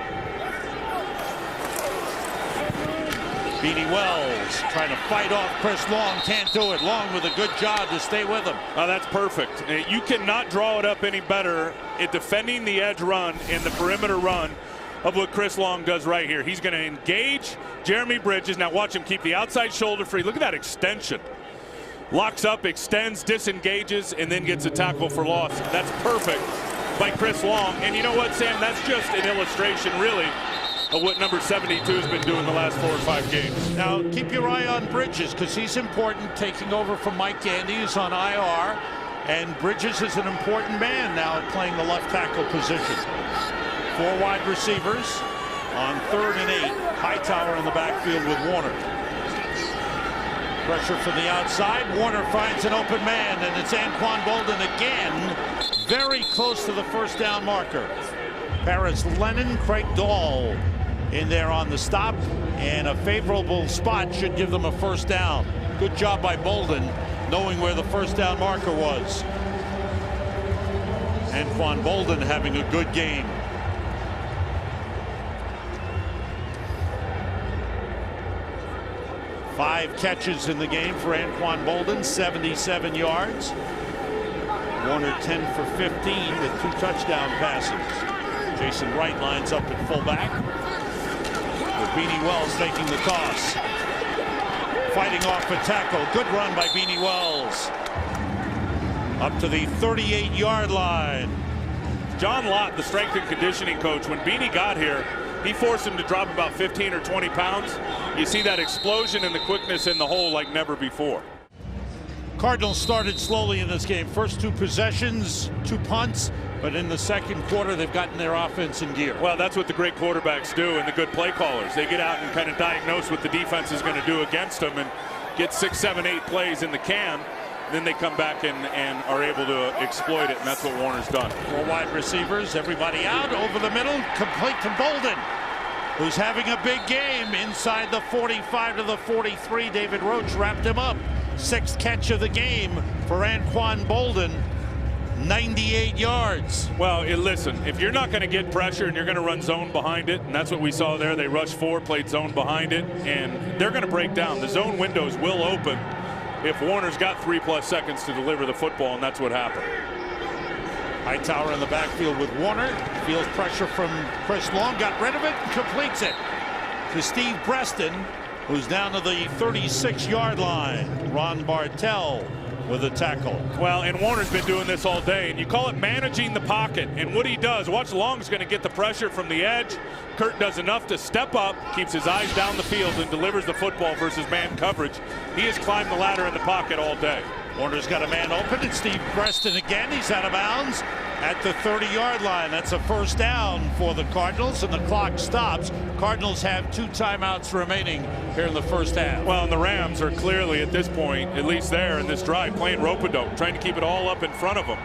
Beanie Wells trying to fight off Chris Long, can't do it. Long with a good job to stay with him. Oh, that's perfect. You cannot draw it up any better at defending the edge run in the perimeter run of what Chris Long does right here. He's going to engage Jeremy Bridges. Now watch him keep the outside shoulder free. Look at that extension. Locks up, extends, disengages, and then gets a tackle for loss. That's perfect by Chris Long. And you know what, Sam? That's just an illustration, really, of what number 72 has been doing the last 4 or 5 games. Now keep your eye on Bridges, because he's important, taking over from Mike Gandy, who's on IR, and Bridges is an important man now playing the left tackle position. 4 wide receivers on 3rd and 8. Hightower in the backfield with Warner. Pressure from the outside. Warner finds an open man, and it's Anquan Bolden again, very close to the first down marker. Paris Lennon, Craig Dahl in there on the stop, and a favorable spot should give them a first down. Good job by Bolden, knowing where the first down marker was. Anquan Bolden having a good game. Five catches in the game for Anquan Bolden, 77 yards. Warner 10 for 15 with 2 touchdown passes. Jason Wright lines up at fullback with Beanie Wells taking the toss. Fighting off a tackle. Good run by Beanie Wells. Up to the 38-yard line. John Lott, the strength and conditioning coach, when Beanie got here, he forced him to drop about 15 or 20 pounds. You see that explosion and the quickness in the hole like never before. Cardinals started slowly in this game. First 2 possessions, 2 punts, but in the second quarter they've gotten their offense in gear. Well, that's what the great quarterbacks do and the good play callers. They get out and kind of diagnose what the defense is going to do against them and get 6, 7, 8 plays in the can. Then they come back and are able to exploit it, and that's what Warner's done. 4 wide receivers, everybody out over the middle, complete to Bolden, who's having a big game inside the 45 to the 43. David Roach wrapped him up. 6th catch of the game for Anquan Bolden. 98 yards. Well, listen, if you're not going to get pressure and you're going to run zone behind it, and that's what we saw there, they rushed 4, played zone behind it, and they're going to break down. The zone windows will open if Warner's got 3+ seconds to deliver the football, and that's what happened. Hightower in the backfield with Warner. Feels pressure from Chris Long, got rid of it, completes it to Steve Preston, who's down to the 36-yard line. Ron Bartell with a tackle. Well, and Warner's been doing this all day, and you call it managing the pocket. And what he does, watch Long's going to get the pressure from the edge. Kurt does enough to step up, keeps his eyes down the field, and delivers the football versus man coverage. He has climbed the ladder in the pocket all day. Warner's got a man open, and Steve Preston again. He's out of bounds at the 30-yard line. That's a first down for the Cardinals, and the clock stops. Cardinals have 2 timeouts remaining here in the first half. Well, and the Rams are clearly at this point, at least there in this drive, playing rope-a-dope, trying to keep it all up in front of them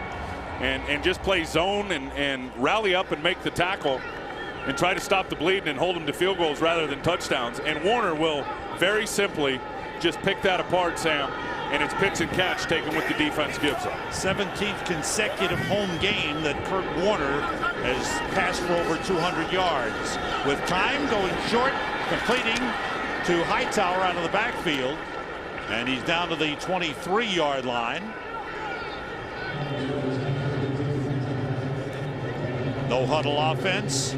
and just play zone and rally up and make the tackle and try to stop the bleeding and hold them to field goals rather than touchdowns. And Warner will very simply just pick that apart, Sam. And it's pitch and catch taken what the defense gives them. 17th consecutive home game that Kurt Warner has passed for over 200 yards. With time going short, completing to Hightower out of the backfield. And he's down to the 23-yard line. No huddle offense.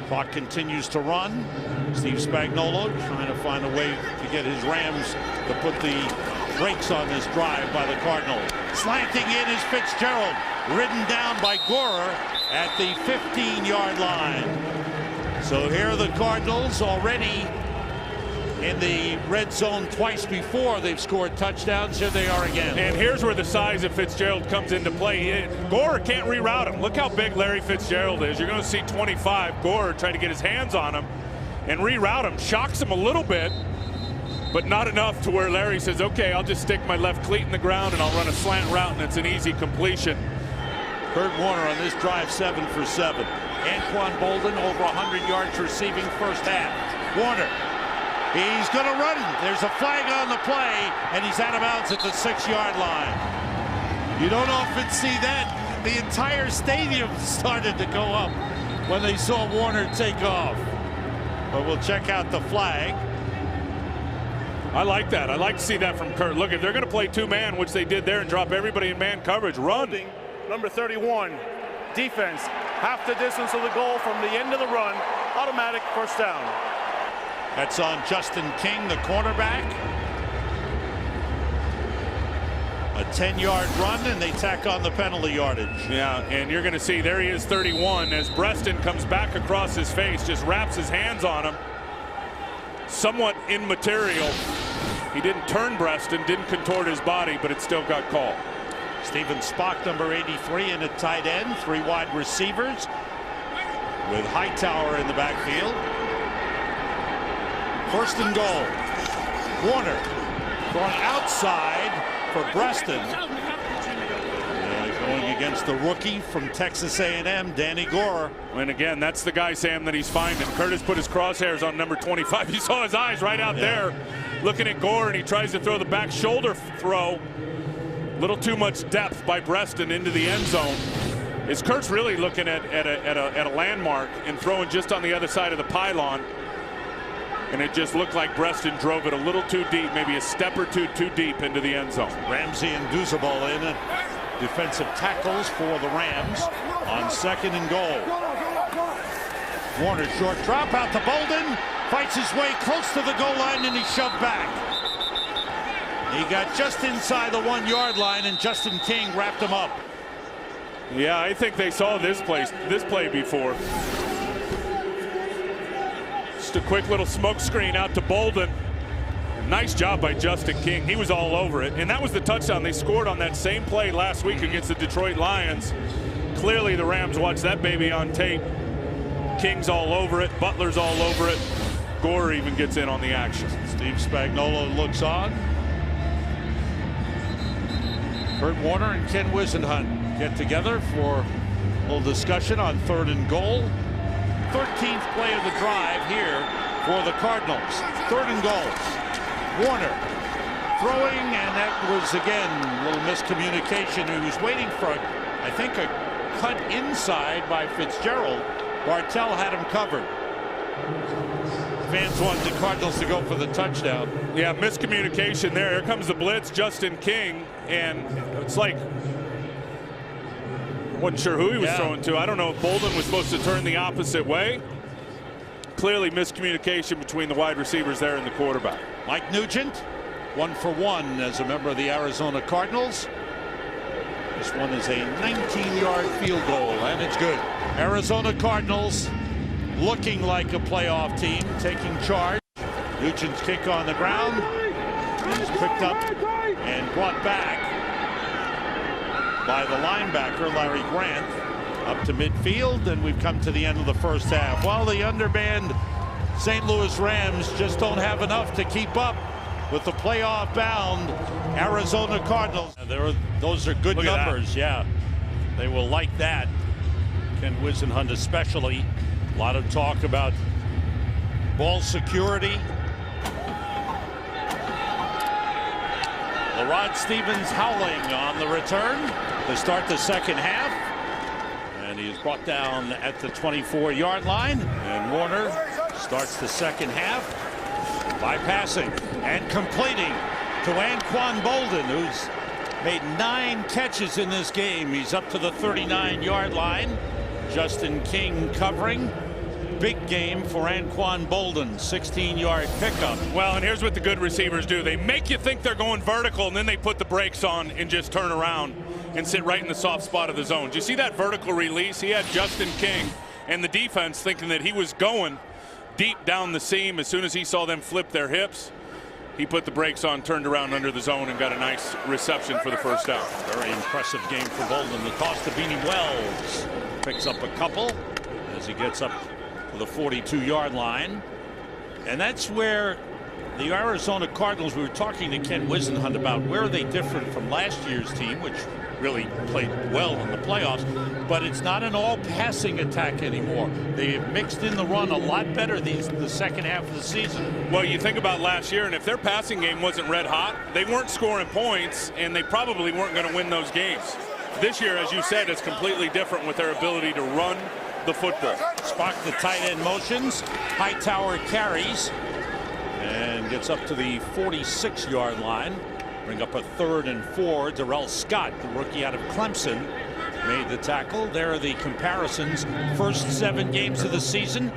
Clock continues to run. Steve Spagnuolo trying to find a way to get his Rams to put the brakes on this drive by the Cardinals. Slanting in is Fitzgerald, ridden down by Gorer at the 15-yard line. So here are the Cardinals already in the red zone twice before. They've scored touchdowns. Here they are again. And here's where the size of Fitzgerald comes into play. Gorer can't reroute him. Look how big Larry Fitzgerald is. You're going to see 25. Gorer try to get his hands on him and reroute him. Shocks him a little bit, but not enough to where Larry says, okay, I'll just stick my left cleat in the ground and I'll run a slant route, and it's an easy completion. Kurt Warner on this drive 7 for 7. Anquan Bolden over 100 yards receiving first half. Warner, he's going to run. There's a flag on the play, and he's out of bounds at the 6-yard line. You don't often see that. The entire stadium started to go up when they saw Warner take off. But we'll check out the flag. I like that. I like to see that from Kurt. Look, if they're going to play 2-man, which they did there, and drop everybody in man coverage, run. Number 31, defense, half the distance of the goal from the end of the run, automatic first down. That's on Justin King, the cornerback. A 10-yard run, and they tack on the penalty yardage. Yeah, and you're going to see there he is, 31, as Breston comes back across his face, just wraps his hands on him. Somewhat immaterial. He didn't turn Breston, didn't contort his body, but it still got called. Steven Spock, number 83, in at tight end. 3 wide receivers with Hightower in the backfield. First and goal. Warner going outside for Breston. Going against the rookie from Texas A&M, Danny Gorer. And again, that's the guy, Sam, that he's finding. Curtis put his crosshairs on number 25. You saw his eyes right out there looking at Gorer, and he tries to throw the back shoulder throw. Little too much depth by Breston into the end zone. Is Kurt's really looking at a landmark and throwing just on the other side of the pylon. And it just looked like Breston drove it a little too deep, maybe a step or two too deep into the end zone. Ramsey and Duzabal in it. defensive tackles for the Rams on 2nd and goal. Warner short drop out to Bolden, fights his way close to the goal line, and he's shoved back. He got just inside the 1-yard line, and Justin King wrapped him up. Yeah, I think they saw this play before. Just a quick little smoke screen out to Bolden. Nice job by Justin King. He was all over it, and that was the touchdown they scored on that same play last week against the Detroit Lions. Clearly the Rams watched that baby on tape. King's all over it, Butler's all over it. Gore even gets in on the action. Steve Spagnuolo looks on. Kurt Warner and Ken Wisenhunt get together for a little discussion on 3rd and goal. 13th play of the drive here for the Cardinals. 3rd and goal. Warner throwing, and that was again a little miscommunication. He was waiting for, I think, a cut inside by Fitzgerald. Bartell had him covered. Fans wanted the Cardinals to go for the touchdown. Yeah, miscommunication there. Here comes the blitz, Justin King, and it's like, wasn't sure who he was throwing to. I don't know if Bolden was supposed to turn the opposite way. Clearly miscommunication between the wide receivers there and the quarterback. Mike Nugent, 1 for 1 as a member of the Arizona Cardinals. This one is a 19-yard field goal, and it's good. Arizona Cardinals looking like a playoff team, taking charge. Nugent's kick on the ground. He's picked up and brought back by the linebacker, Larry Grant, up to midfield, and we've come to the end of the first half. Well, the undermanned St. Louis Rams just don't have enough to keep up with the playoff-bound Arizona Cardinals. Those are good numbers, yeah. They will like that. Ken Wisenhunt especially. A lot of talk about ball security. LaRod Stevens howling on the return to start the second half. And he is brought down at the 24-yard line. And Warner starts the second half by passing and completing to Anquan Bolden, who's made 9 catches in this game. He's up to the 39-yard line. Justin King covering. Big game for Anquan Bolden, 16-yard pickup. Well, and here's what the good receivers do. They make you think they're going vertical, and then they put the brakes on and just turn around and sit right in the soft spot of the zone. Do you see that vertical release? He had Justin King and the defense thinking that he was going deep down the seam. As soon as he saw them flip their hips, he put the brakes on, turned around under the zone, and got a nice reception for the first down. Very impressive game for Bolden. The toss to Beanie Wells. Picks up a couple as he gets up to the 42-yard line. And that's where the Arizona Cardinals, we were talking to Ken Wisenhunt about where are they different from last year's team, which really played well in the playoffs, but it's not an all-passing attack anymore. They have mixed in the run a lot better the second half of the season. Well, you think about last year, and if their passing game wasn't red hot, they weren't scoring points, and they probably weren't going to win those games. This year, as you said, is completely different with their ability to run the football. Spock the tight end motions. Hightower carries and gets up to the 46-yard line. Bring up a 3rd and 4. Darrell Scott, the rookie out of Clemson, made the tackle. There are the comparisons. First 7 games of the season,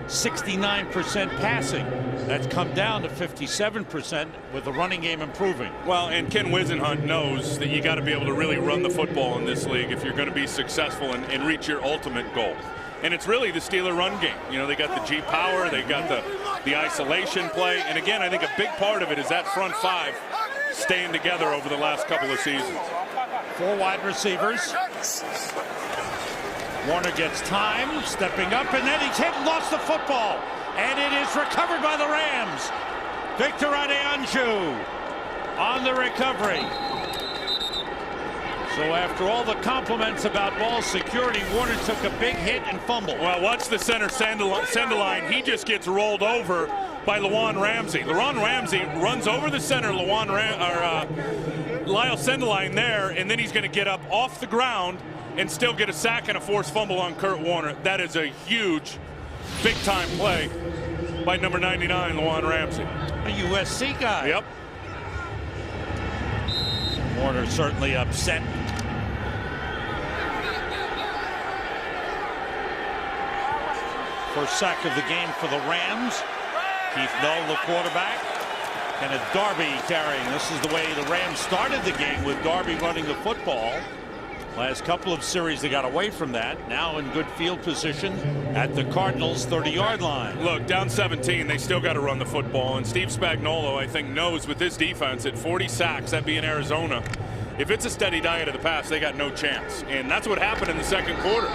69% passing. That's come down to 57% with the running game improving. Well, and Ken Wisenhunt knows that you got to be able to really run the football in this league if you're going to be successful and reach your ultimate goal. And it's really the Steeler run game. You know, they got the G power, they got the isolation play, and again, I think a big part of it is that front 5 staying together over the last couple of seasons. 4 wide receivers. Warner gets time, stepping up, and then he's hit and lost the football. And it is recovered by the Rams. Victor Adeanju on the recovery. So after all the compliments about ball security, Warner took a big hit and fumble. Well, watch the center Sendeline. He just gets rolled over by Lawan Ramsey. Lawan Ramsey runs over the center, Lyle Sendeline there, and then he's going to get up off the ground and still get a sack and a forced fumble on Kurt Warner. That is a huge, big-time play by number 99, Lawan Ramsey. A USC guy. Yep. Warner certainly upset First sack of the game for the Rams. Keith Null, the quarterback. Kenneth Darby carrying. This is the way the Rams started the game, with Darby running the football. Last couple of series they got away from that. Now in good field position at the Cardinals 30-yard line. Look, down 17, they still got to run the football. And Steve Spagnuolo, I think, knows with this defense at 40 sacks, that being Arizona, if it's a steady diet of the pass, they got no chance. And that's what happened in the second quarter.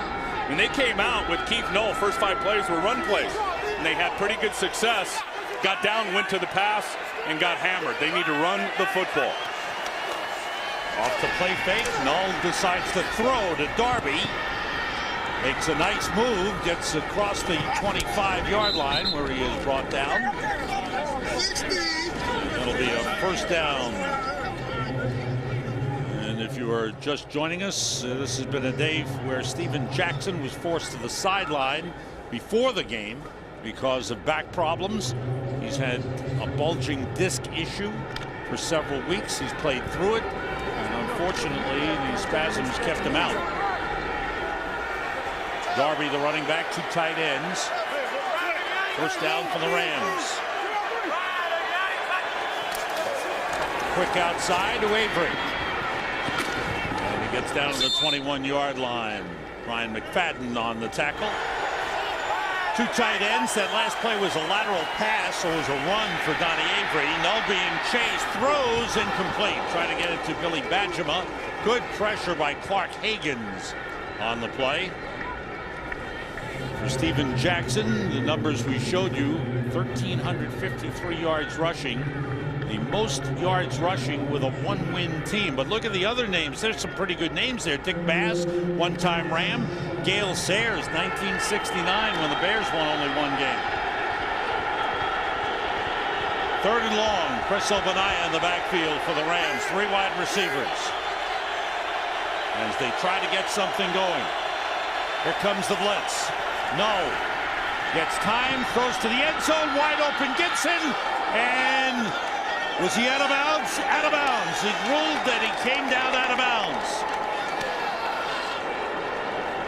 When they came out with Keith Null, first 5 plays were run plays. And they had pretty good success. Got down, went to the pass, and got hammered. They need to run the football. Off the play fake, Null decides to throw to Darby. Makes a nice move, gets across the 25-yard line where he is brought down. It'll be a first down. And if you are just joining us, this has been a day where Steven Jackson was forced to the sideline before the game because of back problems. He's had a bulging disc issue for several weeks. He's played through it. And unfortunately, these spasms kept him out. Darby, the running back, 2 tight ends. First down for the Rams. Quick outside to Avery. And he gets down to the 21-yard line. Ryan McFadden on the tackle. 2 tight ends. That last play was a lateral pass, so it was a run for Donnie Avery. Null being chased, throws incomplete. Trying to get it to Billy Badgema. Good pressure by Clark Higgins on the play. For Steven Jackson, the numbers we showed you, 1,353 yards rushing. The most yards rushing with a 1-win team. But look at the other names. There's some pretty good names there. Dick Bass, one-time Ram. Gale Sayers, 1969, when the Bears won only 1 game. 3rd and long. Chris Obanaya in the backfield for the Rams. 3 wide receivers as they try to get something going. Here comes the blitz. No. Gets time, throws to the end zone, wide open Gibson, and was he out of bounds? Out of bounds. He ruled that he came down out of bounds.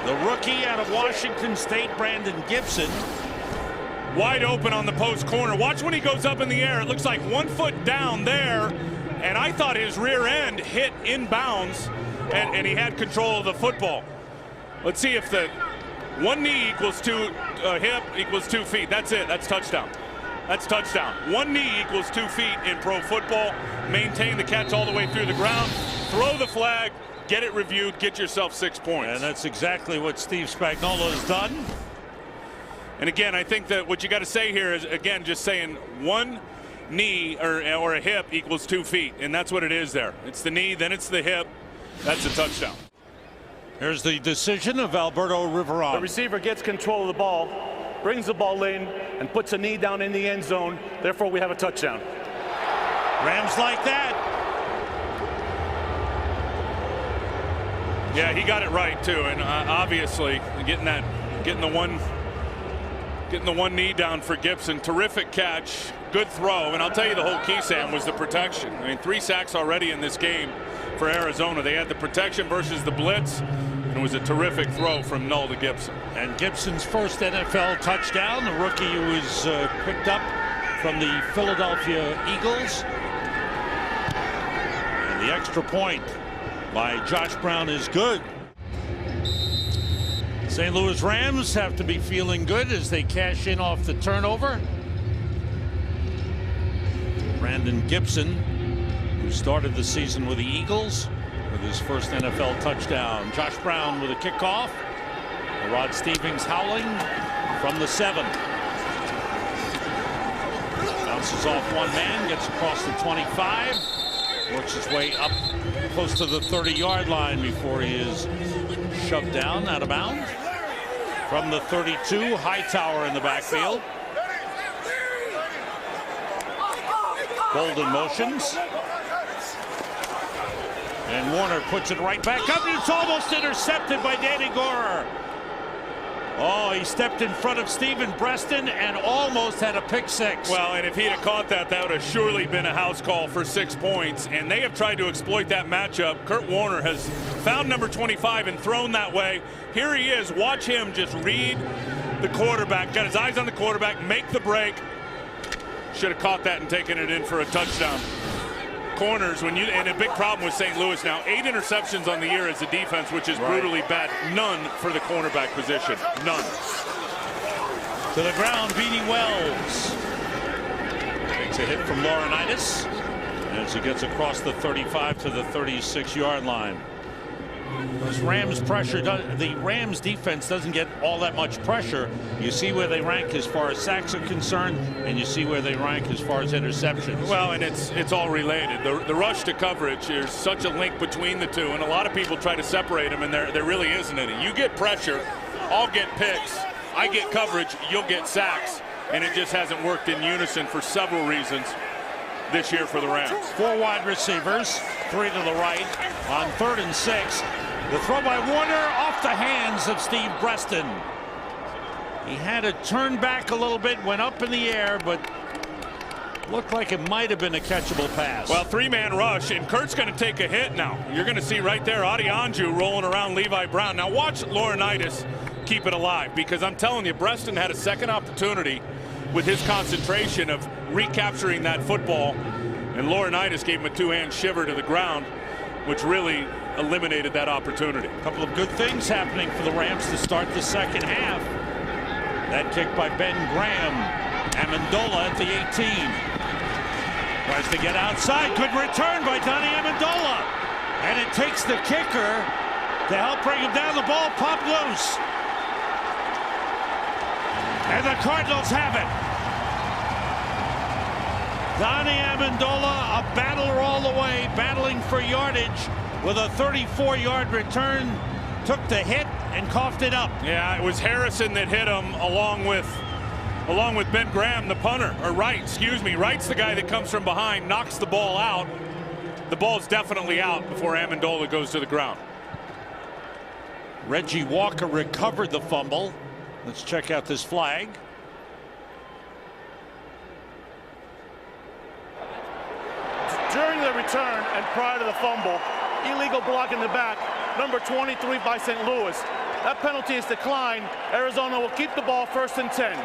The rookie out of Washington State, Brandon Gibson. Wide open on the post corner. Watch when he goes up in the air. It looks like 1 foot down there. And I thought his rear end hit inbounds, and he had control of the football. Let's see if the 1 knee equals 2 hip equals 2 feet. That's it. That's touchdown. That's touchdown. 1 knee equals 2 feet in pro football. Maintain the catch all the way through the ground. Throw the flag. Get it reviewed. Get yourself 6 points. And that's exactly what Steve Spagnuolo has done. And again, I think that what you got to say here is, again, just saying 1 knee or a hip equals 2 feet. And that's what it is there. It's the knee, then it's the hip. That's a touchdown. Here's the decision of Alberto Riveron. The receiver gets control of the ball, brings the ball in, and puts a knee down in the end zone. Therefore, we have a touchdown. Rams like that. Yeah, he got it right too, and obviously getting the one knee down for Gibson. Terrific catch, good throw, and I'll tell you the whole key, Sam, was the protection. I mean, 3 sacks already in this game for Arizona. They had the protection versus the blitz, and it was a terrific throw from Null to Gibson. And Gibson's first NFL touchdown, the rookie who was picked up from the Philadelphia Eagles. And the extra point by Josh Brown is good. St. Louis Rams have to be feeling good as they cash in off the turnover. Brandon Gibson, who started the season with the Eagles, with his first NFL touchdown. Josh Brown with a kickoff. Rod Stevens howling from the 7. Bounces off 1 man, gets across the 25, works his way up close to the 30-yard line before he is shoved down out of bounds. From the 32, Hightower in the backfield. Golden motions. And Warner puts it right back up, and it's almost intercepted by Danny Gorer. Oh, he stepped in front of Steven Breston and almost had a pick 6. Well, and if he'd have caught that, that would have surely been a house call for 6 points. And they have tried to exploit that matchup. Kurt Warner has found number 25 and thrown that way. Here he is. Watch him just read the quarterback, got his eyes on the quarterback, make the break. Should have caught that and taken it in for a touchdown. Corners, and a big problem with St. Louis now, 8 interceptions on the year as a defense, which is brutally bad. None for the cornerback position. None. To the ground, Beanie Wells. Takes a hit from Laurinaitis as he gets across the 35 to the 36-yard line. This Rams pressure, the Rams defense doesn't get all that much pressure. You see where they rank as far as sacks are concerned, and you see where they rank as far as interceptions. Well, and it's all related. The rush to coverage, there's such a link between the two, and a lot of people try to separate them, and there really isn't any. You get pressure, I'll get picks. I get coverage, you'll get sacks, and it just hasn't worked in unison for several reasons this year for the Rams. 4 wide receivers, 3 to the right on 3rd and 6. The throw by Warner off the hands of Steve Breaston. He had to turn back a little bit, went up in the air, but looked like it might have been a catchable pass. Well, 3-man rush, and Kurt's going to take a hit now. You're going to see right there Adianju rolling around Levi Brown. Now watch Laurinaitis keep it alive, because I'm telling you, Breaston had a second opportunity with his concentration of recapturing that football, and Laurinaitis gave him a 2-hand shiver to the ground, which really eliminated that opportunity. A couple of good things happening for the Rams to start the second half. That kick by Ben Graham. Amendola at the 18. Tries to get outside. Good return by Donnie Amendola. And it takes the kicker to help bring him down. The ball popped loose. And the Cardinals have it. Donnie Amendola, a battler all the way, battling for yardage with a 34-yard return, took the hit and coughed it up. Yeah, it was Harrison that hit him along with Ben Graham, the punter, or Wright, excuse me. Wright's the guy that comes from behind, knocks the ball out. The ball's definitely out before Amendola goes to the ground. Reggie Walker recovered the fumble. Let's check out this flag. During the return and prior to the fumble, illegal block in the back, number 23 by St. Louis. That penalty is declined. Arizona will keep the ball 1st and 10.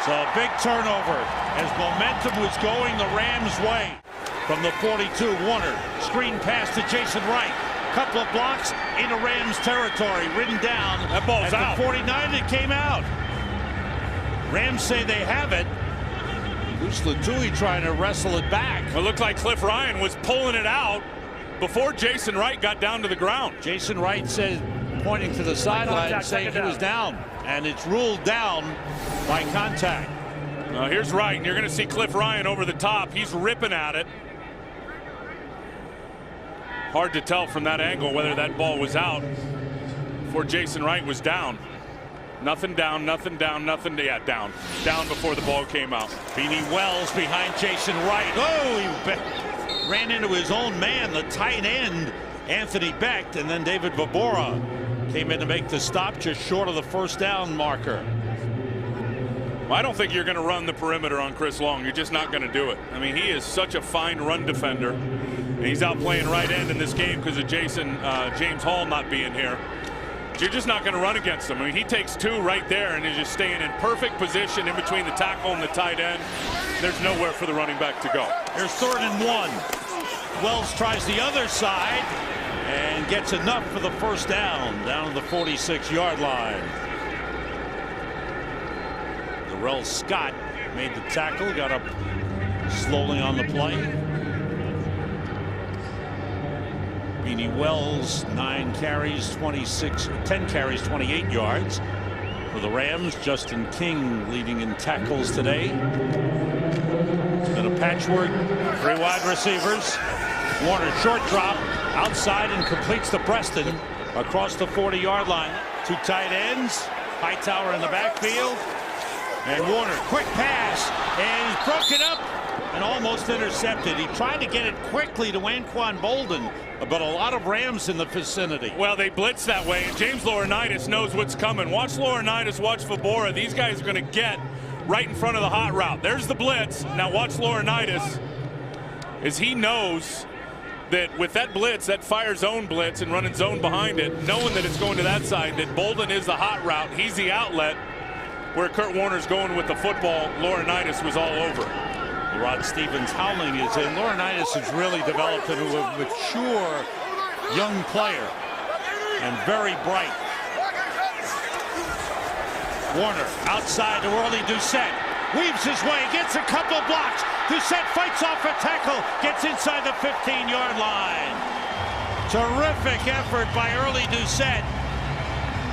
So a big turnover as momentum was going the Rams' way. From the 42, Warner, screen pass to Jason Wright. Couple of blocks into Rams territory, ridden down. That ball's at out. the 49, it came out. Rams say they have it. Bruce Latouille trying to wrestle it back. It looked like Cliff Ryan was pulling it out before Jason Wright got down to the ground. Jason Wright said, pointing to the sideline, saying he was down. And it's ruled down by contact. Here's Wright, and you're going to see Cliff Ryan over the top. He's ripping at it. Hard to tell from that angle whether that ball was out before Jason Wright was down. Nothing down, nothing down, nothing. Yeah, down. Down before the ball came out. Beanie Wells behind Jason Wright. Oh, he ran into his own man, the tight end, Anthony Becht, and then David Vobora came in to make the stop just short of the 1st down marker. Well, I don't think you're going to run the perimeter on Chris Long. You're just not going to do it. I mean, he is such a fine run defender. And he's out playing right end in this game because of James Hall not being here. You're just not going to run against him. I mean, he takes 2 right there and is just staying in perfect position in between the tackle and the tight end. There's nowhere for the running back to go. Here's 3rd and 1. Wells tries the other side and gets enough for the 1st down to the 46-yard line. Darrell Scott made the tackle, got up slowly on the play. Beanie Wells, 10 carries, 28 yards. For the Rams, Justin King leading in tackles today. It's been a patchwork. 3 wide receivers. Warner short drop outside and completes the Preston across the 40-yard line. 2 tight ends. Hightower in the backfield. And Warner, quick pass, and he's broken up and almost intercepted. He tried to get it quickly to Anquan Bolden, but a lot of Rams in the vicinity. Well, they blitz that way, and James Laurinaitis knows what's coming. Watch Laurinaitis, watch Vobora. These guys are going to get right in front of the hot route. There's the blitz. Now watch Laurinaitis, as he knows that with that blitz, that fire zone blitz and running zone behind it, knowing that it's going to that side, that Bolden is the hot route, he's the outlet, where Kurt Warner's going with the football, Laurinaitis was all over. Rod Stevens howling is in. Laurinaitis has really developed into a mature young player and very bright. Warner outside to Early Doucette. Weaves his way, gets a couple blocks. Doucette fights off a tackle, gets inside the 15-yard line. Terrific effort by Early Doucette,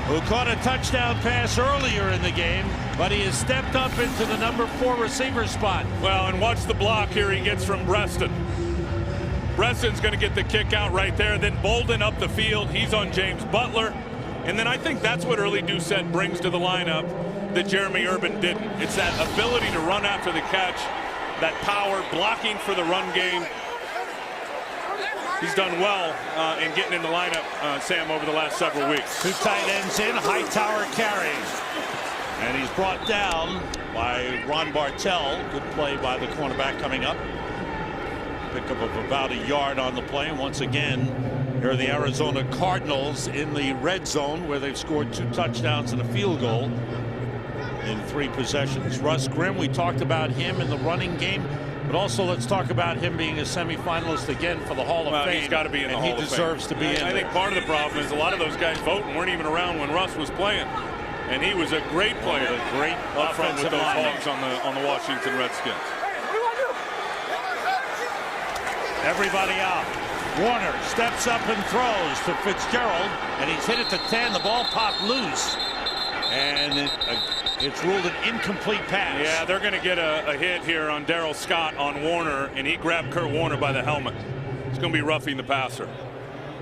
who caught a touchdown pass earlier in the game, but he has stepped up into the number 4 receiver spot. Well, and watch the block here he gets from Breston. Breston's going to get the kick out right there. Then Bolden up the field. He's on James Butler. And then I think that's what Early Doucette brings to the lineup that Jeremy Urban didn't. It's that ability to run after the catch, that power, blocking for the run game. He's done well in getting in the lineup, Sam, over the last several weeks. 2 tight ends in, Hightower carries. And he's brought down by Ron Bartell. Good play by the cornerback coming up. Pickup of about a yard on the play. Once again, here are the Arizona Cardinals in the red zone, where they've scored 2 touchdowns and a field goal in 3 possessions. Russ Grimm, we talked about him in the running game, but also let's talk about him being a semifinalist again for the Hall of Fame. He's got to be in the Hall of Fame. He deserves to be in. I think part of the problem is a lot of those guys voting weren't even around when Russ was playing, and he was a great player, great up front with those Hogs on the Washington Redskins. Everybody out. Warner steps up and throws to Fitzgerald, and he's hit at the 10. The ball popped loose, and it's ruled an incomplete pass. Yeah, they're going to get a hit here on Darrell Scott on Warner, and he grabbed Kurt Warner by the helmet. It's going to be roughing the passer.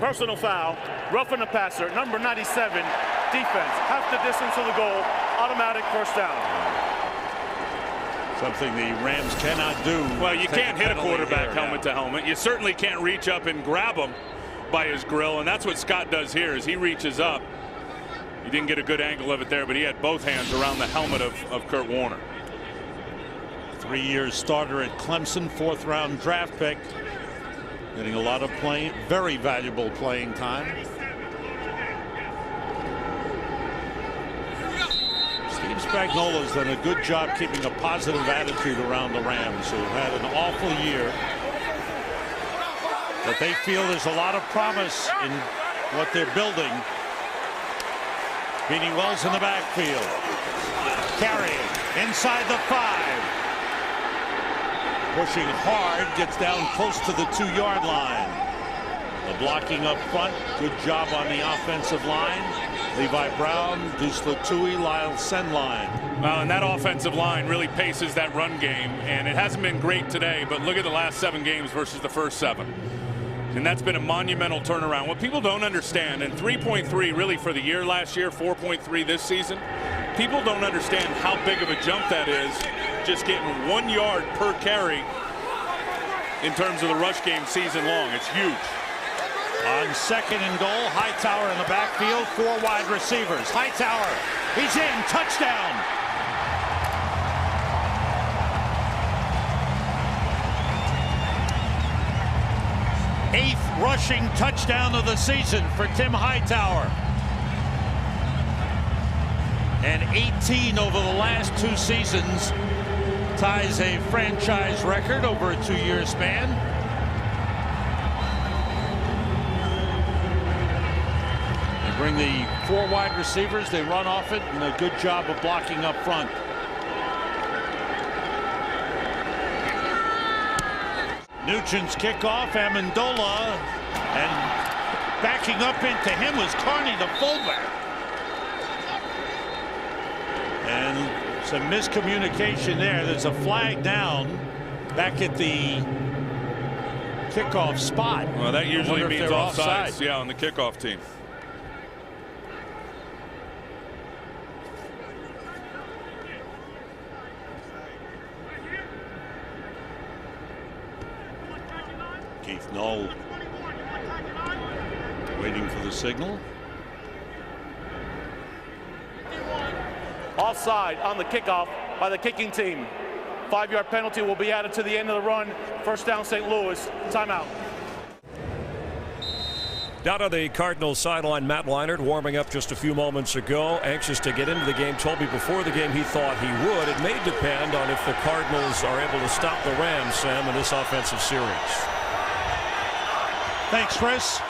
Personal foul, roughing the passer, number 97, defense, half the distance to the goal, automatic first down. Something the Rams cannot do. Well, you can't hit a quarterback helmet to helmet. You certainly can't reach up and grab him by his grill, and that's what Scott does here, is he reaches up. He didn't get a good angle of it there, but he had both hands around the helmet of Kurt Warner. 3-year starter at Clemson, 4th-round draft pick. Getting a lot of very valuable playing time. Steve Spagnuolo's done a good job keeping a positive attitude around the Rams, who had an awful year. But they feel there's a lot of promise in what they're building. Beanie Wells in the backfield. Carrying inside the 5. Pushing hard, gets down close to the 2-yard line. The blocking up front, good job on the offensive line. Levi Brown, Deuce Latui, Lyle Senline. Well, and that offensive line really paces that run game, and it hasn't been great today, but look at the last 7 games versus the first 7. And that's been a monumental turnaround. What people don't understand, and 3.3 really for the year last year, 4.3 this season, people don't understand how big of a jump that is, just getting 1 yard per carry in terms of the rush game season long. It's huge. On 2nd and goal, Hightower in the backfield, 4 wide receivers. Hightower, he's in, touchdown. Eighth rushing touchdown of the season for Tim Hightower. And 18 over the last 2 seasons. Ties a franchise record over a 2-year span. They bring the 4 wide receivers, they run off it, and a good job of blocking up front. Nugent's kickoff, Amendola, and backing up into him was Carney, the fullback. And some miscommunication there. There's a flag down back at the kickoff spot. Well, that usually means offsides. Yeah, on the kickoff team. Keith Knoll waiting for the signal. Offside on the kickoff by the kicking team. 5-yard penalty will be added to the end of the run. First down, St. Louis. Timeout. Down on the Cardinals sideline, Matt Leinart warming up just a few moments ago, anxious to get into the game. Told me before the game he thought he would. It may depend on if the Cardinals are able to stop the Rams, Sam, in this offensive series. Thanks, Chris.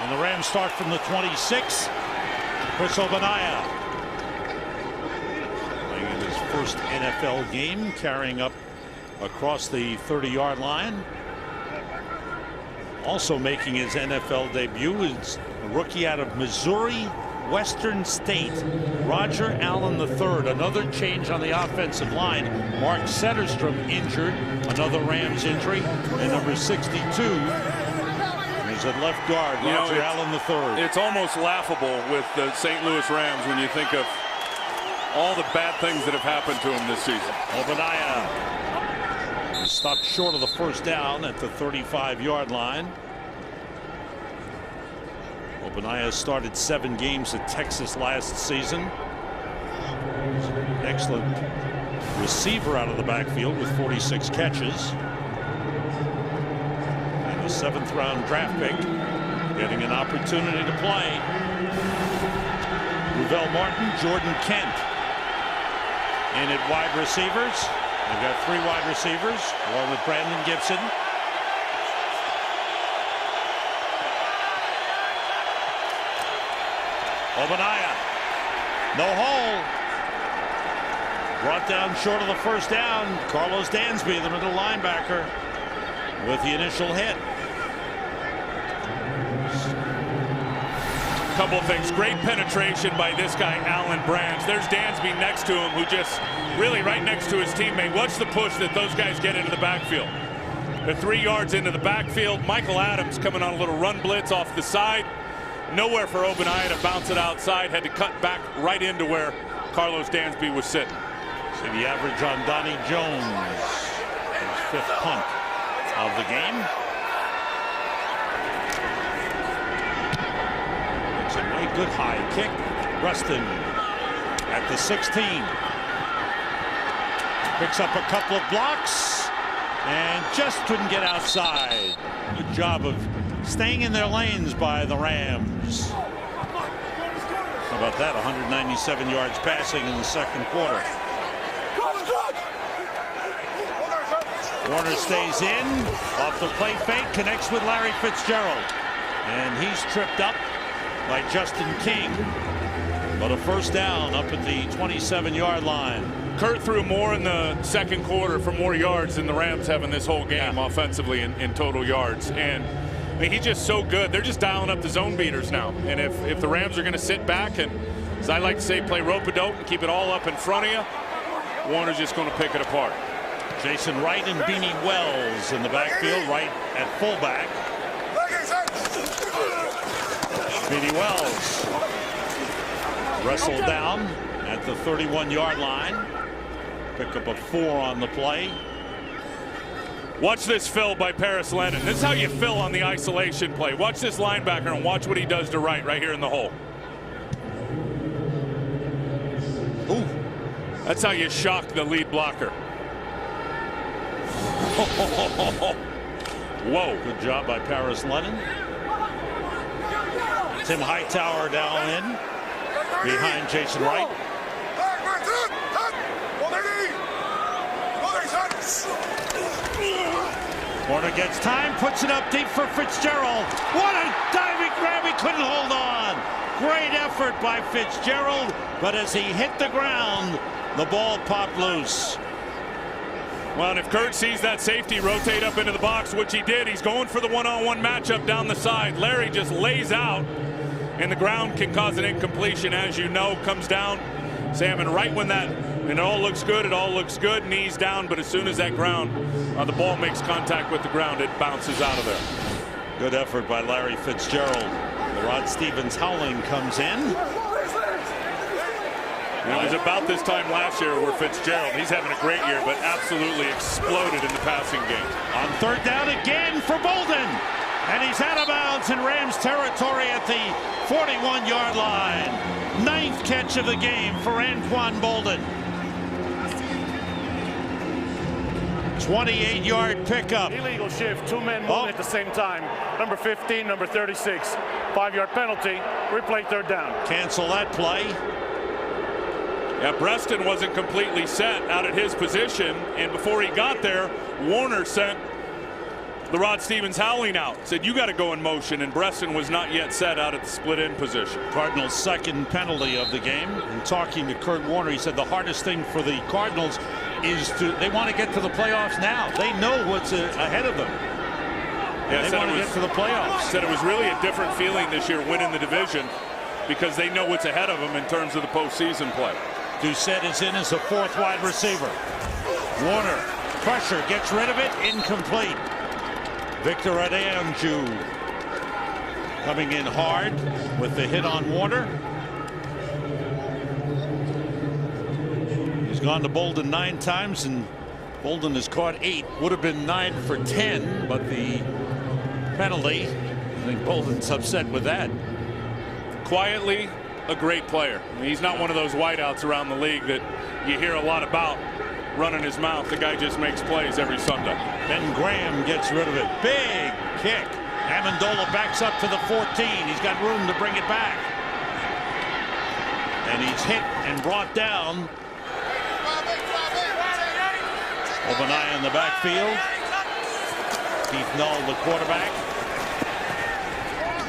And the Rams start from the 26. Chris Obanaya playing in his first NFL game, carrying up across the 30-yard line. Also making his NFL debut is a rookie out of Missouri Western State, Roger Allen III. Another change on the offensive line. Mark Setterstrom injured, another Rams injury, and number 62 is at left guard, Roger Allen III. It's almost laughable with the St. Louis Rams when you think of all the bad things that have happened to him this season. Obanaya stopped short of the first down at the 35-yard line. Obanaya started 7 games at Texas last season. Excellent receiver out of the backfield with 46 catches. And a 7th-round draft pick getting an opportunity to play. Ruvell Martin, Jordan Kent in at wide receivers. They've got 3 wide receivers, along with Brandon Gibson. Obanaya, no hole. Brought down short of the first down. Carlos Dansby, the middle linebacker, with the initial hit. Couple of things. Great penetration by this guy, Alan Branch. There's Dansby next to him, who just really right next to his teammate. Watch the push that those guys get into the backfield. They're 3 yards into the backfield. Michael Adams coming on a little run blitz off the side. Nowhere for Obanaya to bounce it outside. Had to cut back right into where Carlos Dansby was sitting. See the average on Donnie Jones. His 5th punt of the game. It's a way good high kick. Rustin at the 16. Picks up a couple of blocks and just couldn't get outside. Good job of staying in their lanes by the Rams. How about that? 197 yards passing in the second quarter. Warner stays in, off the play fake, connects with Larry Fitzgerald. And he's tripped up by Justin King. But a first down up at the 27-yard line. Kurt threw more in the second quarter for more yards than the Rams have in this whole game offensively in total yards. And I mean, he's just so good. They're just dialing up the zone beaters now. And if the Rams are going to sit back and, as I like to say, play rope-a-dope and keep it all up in front of you, Warner's just going to pick it apart. Jason Wright and Beanie Wells in the backfield, Wright at fullback. Beanie Wells wrestled down at the 31-yard line. Pick up a 4 on the play. Watch this fill by Paris Lennon. This is how you fill on the isolation play. Watch this linebacker and watch what he does to Wright right here in the hole. Ooh. That's how you shock the lead blocker. Whoa, good job by Paris Lennon. Tim Hightower down in behind Jason Wright. Warner gets time, puts it up deep for Fitzgerald. What a diving grab, he couldn't hold on. Great effort by Fitzgerald, but as he hit the ground, the ball popped loose. Well, and if Kurt sees that safety rotate up into the box, which he did, he's going for the one-on-one matchup down the side. Larry just lays out, and the ground can cause an incompletion, as you know, comes down. Sam, and right when it all looks good, knees down, but as soon as that ground, the ball makes contact with the ground, it bounces out of there. Good effort by Larry Fitzgerald. Rod Stevens howling comes in. You know, it was about this time last year where Fitzgerald, he's having a great year, but absolutely exploded in the passing game. On third down again for Bolden. And he's out of bounds in Rams territory at the 41-yard line. 9th catch of the game for Anquan Bolden. 28-yard pickup. Illegal shift, 2 men moving at the same time. Number 15, number 36. 5-yard penalty. Replay 3rd down. Cancel that play. Yeah, Breston wasn't completely set out at his position, and before he got there, Warner sent Rod Stevens howling out. Said, you got to go in motion, and Breston was not yet set out at the split-end position. Cardinals' second penalty of the game. And talking to Kurt Warner, he said the hardest thing for the Cardinals is they want to get to the playoffs now. They know what's ahead of them. Yeah, they want to get to the playoffs. Said it was really a different feeling this year winning the division because they know what's ahead of them in terms of the postseason play. Doucette is in as a 4th wide receiver. Warner, pressure, gets rid of it, incomplete. Victor Adeanju coming in hard with the hit on Warner. He's gone to Bolden 9 times, and Bolden has caught 8. Would have been 9 for 10, but the penalty, I think Bolden's upset with that. Quietly, a great player. I mean, he's not one of those wideouts around the league that you hear a lot about running his mouth. The guy just makes plays every Sunday. Ben Graham gets rid of it. Big kick. Amendola backs up to the 14. He's got room to bring it back. And he's hit and brought down. Obaniah in the backfield. Keith Null, the quarterback.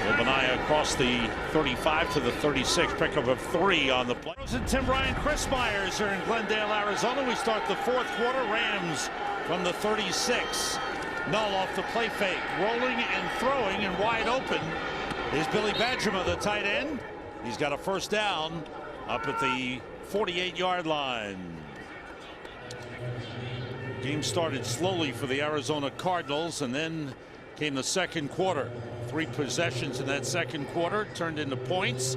Obaniah across the 35 to the 36, pickup of 3 on the play. Tim Ryan, Chris Myers are in Glendale, Arizona. We start the 4th quarter. Rams from the 36. Null off the play fake, rolling and throwing, and wide open is Billy Badgerma, the tight end. He's got a 1st down up at the 48-yard line. Game started slowly for the Arizona Cardinals, and then came the 2nd quarter. 3 possessions in that 2nd quarter turned into points.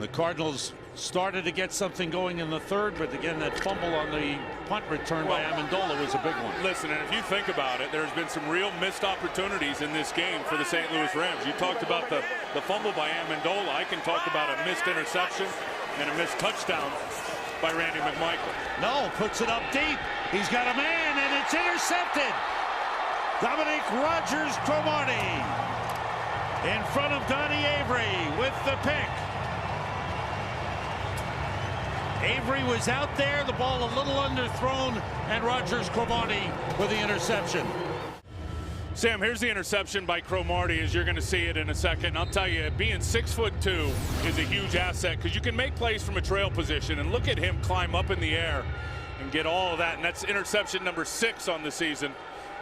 The Cardinals started to get something going in the 3rd, but again, that fumble on the punt return by Amendola was a big one. Listen, and if you think about it, there's been some real missed opportunities in this game for the St. Louis Rams. You talked about the fumble by Amendola. I can talk about a missed interception and a missed touchdown by Randy McMichael. No, puts it up deep. He's got a man, and it's intercepted. Dominic Rodgers-Cromartie in front of Donnie Avery with the pick. Avery was out there, the ball a little underthrown, and Rodgers-Cromartie with the interception. Sam, here's the interception by Cromartie, as you're going to see it in a second. I'll tell you, being 6'2" is a huge asset because you can make plays from a trail position, and look at him climb up in the air and get all of that. And that's interception number 6 on the season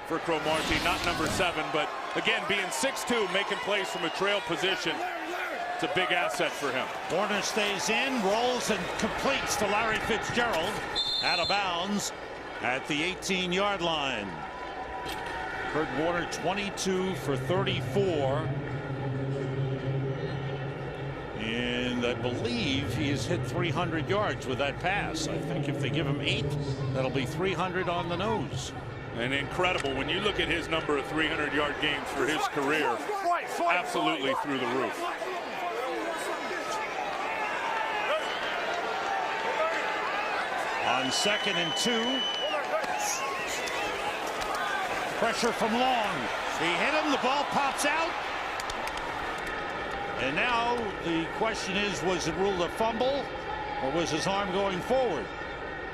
for Cromartie, not number 7. But again, being 6'2", making plays from a trail position, it's a big asset for him. Warner stays in, rolls, and completes to Larry Fitzgerald out of bounds at the 18-yard line. Kurt Warner 22 for 34. And I believe he has hit 300 yards with that pass. I think if they give him 8, that'll be 300 on the nose. And incredible when you look at his number of 300-yard games for his career, absolutely through the roof. On 2nd and 2. Pressure from Long. He hit him, the ball pops out. And now the question is, was it ruled a fumble or was his arm going forward?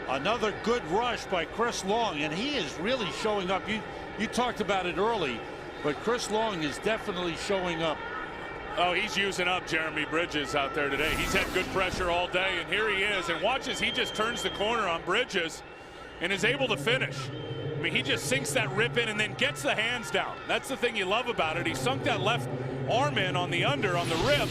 Another good rush by Chris Long, and he is really showing up. You talked about it early, but Chris Long is definitely showing up. Oh, he's using up Jeremy Bridges out there today. He's had good pressure all day, and here he is. And watch as he just turns the corner on Bridges and is able to finish. I mean, he just sinks that rip in and then gets the hands down. That's the thing you love about it. He sunk that left arm in on the rip.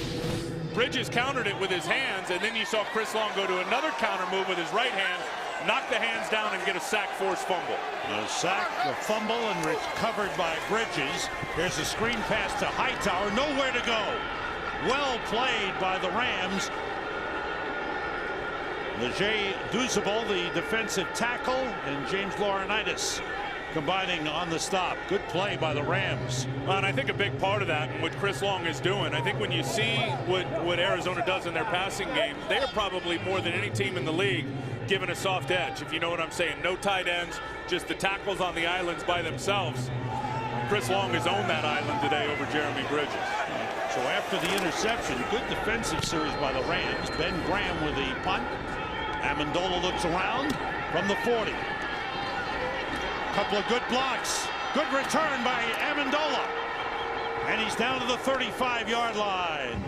Bridges countered it with his hands, and then you saw Chris Long go to another counter move with his right hand, knock the hands down, and get a sack force fumble. A sack, a fumble, and recovered by Bridges. Here's a screen pass to Hightower. Nowhere to go. Well played by the Rams. Leger Duzable, the defensive tackle, and James Laurinaitis combining on the stop. Good play by the Rams. Well, and I think a big part of that, and what Chris Long is doing, I think when you see what Arizona does in their passing game, they are probably more than any team in the league given a soft edge, if you know what I'm saying. No tight ends, just the tackles on the islands by themselves. Chris Long has owned that island today over Jeremy Bridges. So after the interception, good defensive series by the Rams. Ben Graham with the punt. Amendola looks around from the 40. Couple of good blocks. Good return by Amendola. And he's down to the 35-yard line.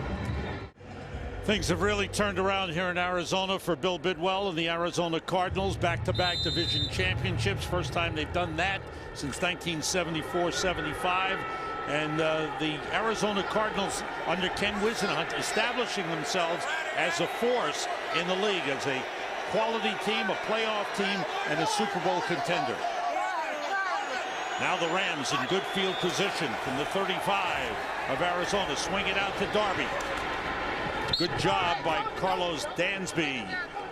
Things have really turned around here in Arizona for Bill Bidwell and the Arizona Cardinals. Back-to-back division championships. First time they've done that since 1974-75. And the Arizona Cardinals under Ken Whisenhunt establishing themselves as a force in the league, as a quality team, a playoff team, and a Super Bowl contender. Now the Rams in good field position from the 35 of Arizona. Swing it out to Darby. Good job by Carlos Dansby,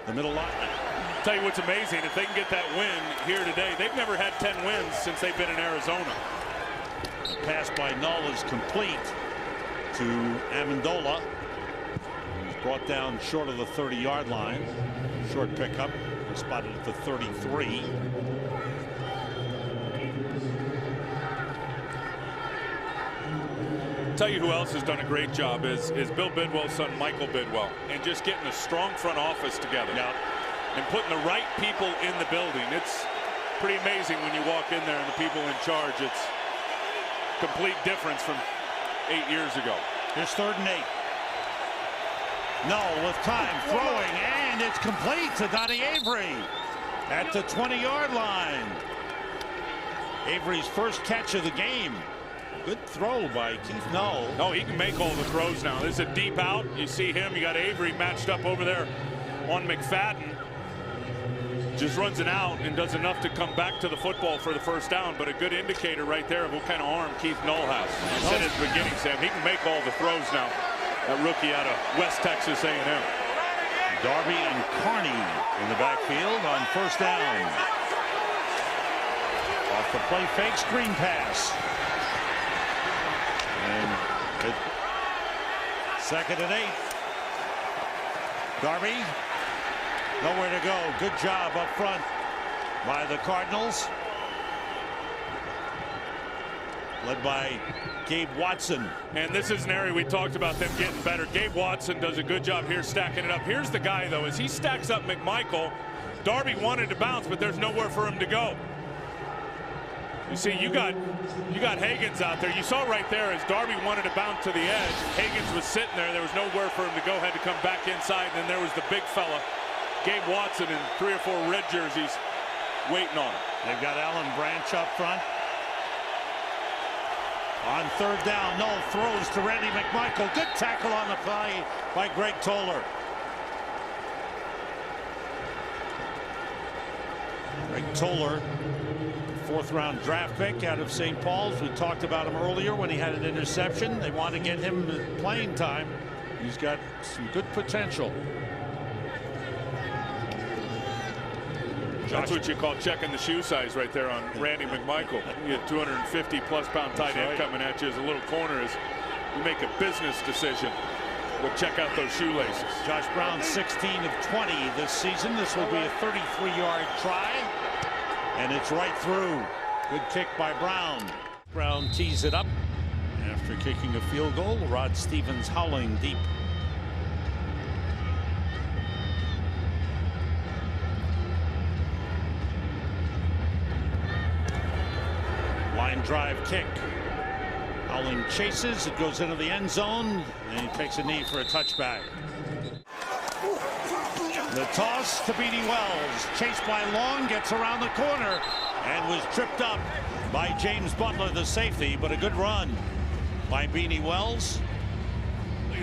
the middle line. Tell you what's amazing, if they can get that win here today, they've never had 10 wins since they've been in Arizona. The pass by Null is complete to Amendola. He's brought down short of the 30-yard line. Short pickup, spotted at the 33. Tell you who else has done a great job is Bill Bidwell's son Michael Bidwell, and just getting a strong front office together. Yeah. And putting the right people in the building. It's pretty amazing when you walk in there and the people in charge. It's complete difference from 8 years ago. Here's 3rd and 8. Null with time throwing, and it's complete to Donnie Avery at the 20-yard line. Avery's first catch of the game. Good throw by Keith Null. No, he can make all the throws now. This is a deep out. You see him. You got Avery matched up over there on McFadden. Just runs it out and does enough to come back to the football for the first down. But a good indicator right there of what kind of arm Keith Null has. I said at the beginning, Sam, he can make all the throws now. That rookie out of West Texas A&M. Darby and Carney in the backfield on first down. Off the play fake screen pass. And 2nd and 8. Darby, nowhere to go. Good job up front by the Cardinals, led by Gabe Watson. And this is an area we talked about them getting better. Gabe Watson does a good job here stacking it up. Here's the guy, though, as he stacks up McMichael. Darby wanted to bounce, but there's nowhere for him to go. You see, you got Higgins out there. You saw right there as Darby wanted to bounce to the edge. Higgins was sitting there. There was nowhere for him to go. Had to come back inside. And then there was the big fella, Gabe Watson, in 3 or 4 red jerseys waiting on him. They've got Alan Branch up front. On 3rd down, Null throws to Randy McMichael. Good tackle on the play by Greg Toller. Greg Toller, 4th-round draft pick out of St. Paul's. We talked about him earlier when he had an interception. They want to get him playing time. He's got some good potential. That's what you call checking the shoe size right there on Randy McMichael. You had 250-plus-pound tight end coming at you as a little corner as you make a business decision. But check out those shoelaces. Josh Brown 16 of 20 this season. This will be a 33-yard try. And it's right through. Good kick by Brown. Brown tees it up after kicking a field goal. Rod Stevens howling deep. Line drive kick. Howling chases. It goes into the end zone. And he takes a knee for a touchback. The toss to Beanie Wells, chased by Long, gets around the corner and was tripped up by James Butler, the safety, but a good run by Beanie Wells.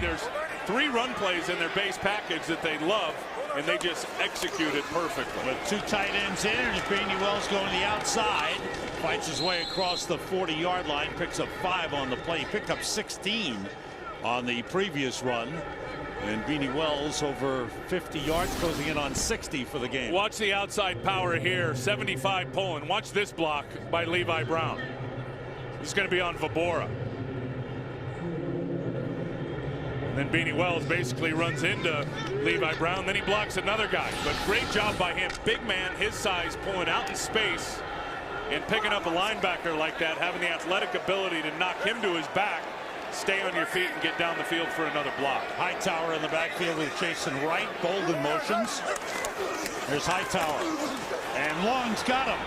There's 3 run plays in their base package that they love, and they just execute it perfectly. With 2 tight ends in, and Beanie Wells going to the outside, fights his way across the 40-yard line, picks up 5 on the play, picked up 16 on the previous run. And Beanie Wells over 50 yards, closing in on 60 for the game. Watch the outside power here, 75 pulling. Watch this block by Levi Brown. This is going to be on Vabora. Then Beanie Wells basically runs into Levi Brown. Then he blocks another guy. But great job by him. Big man, his size, pulling out in space and picking up a linebacker like that, having the athletic ability to knock him to his back, stay on your feet, and get down the field for another block. Hightower in the backfield with Jason Wright. Bolden motions. There's Hightower. And Long's got him.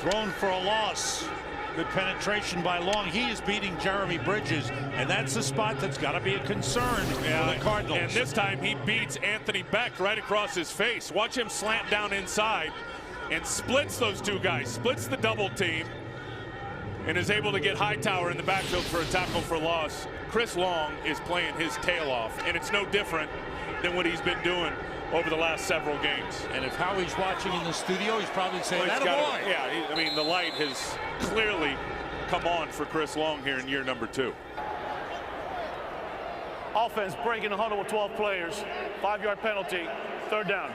Thrown for a loss. Good penetration by Long. He is beating Jeremy Bridges, and that's the spot that's got to be a concern for the Cardinals. And this time he beats Anthony Beck right across his face. Watch him slant down inside and splits those two guys, splits the double team, and is able to get Hightower in the backfield for a tackle for loss. Chris Long is playing his tail off, and it's no different than what he's been doing over the last several games. And if Howie's watching in the studio, he's probably saying, well, "Attaboy." Yeah, I mean, the light has clearly come on for Chris Long here in year number 2. Offense breaking the huddle with 12 players. 5-yard penalty, 3rd down.